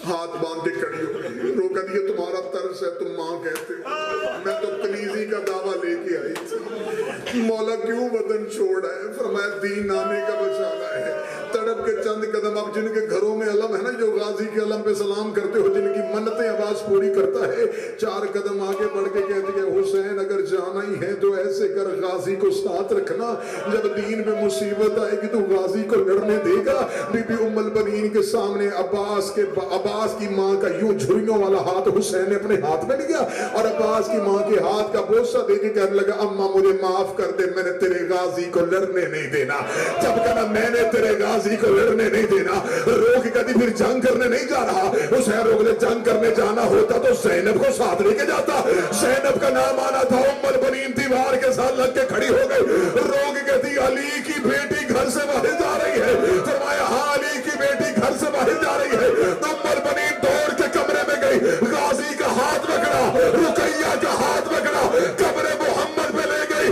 ہاتھ باندھ کے کھڑی ہو گئی، رو کہتی ہے تمہارا طرز ہے، تم ماں کہتے ہو، میں تو کنیزی کا دعویٰ لے کے آئی تھی، مولا کیوں وطن چھوڑا ہے؟ فرمایا دین نانے کا بچانا ہے۔ تڑپ کے چند قدم، اب جن کے گھروں میں علم ہے نا، جو غازی کے علم پہ سلام کرتے ہو، جن کی منتیں عباس پوری کرتا ہے، 4 قدم آگے بڑھ کے کہتی ہے حسین اگر جانا ہی ہے تو ایسے کر غازی کو ساتھ رکھنا، جب دین میں مصیبت آئے گی تو غازی کو لڑنے دے گا۔ بی بی ام البنین کے سامنے عباس کی ماں کا یوں جھریوں والا ہاتھ حسین نے اپنے ہاتھ میں لیا اور عباس کی ماں کے ہاتھ کا بوسہ دے کے کہنے لگا اماں مجھے معاف کر دے، میں نے تیرے غازی کو لڑنے نہیں دینا۔ جب کہنا میں نے تیرے غازی کو لڑنے نہیں دینا، روک کہتی پھر جنگ کرنے نہیں جا رہا۔ حسین روک لے، جنگ کرنے جانا ہوتا تو زینب کو ساتھ لے کے جاتا، زینب کا نام آنا تھا۔ ام البنین دیوار کے ساتھ لگ کے کھڑی ہو گئی، روک کہتی علی کی بیٹی گھر سے باہر جا رہی ہے۔ فرمایا ہاں علی کی بیٹی گھر سے باہر جا رہی ہے۔ ام البنین دوڑ کے کمرے میں گئی، غازی کا ہاتھ پکڑا، رقیہ کا ہاتھ پکڑا، قبر محمد پہ لے گئی،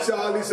40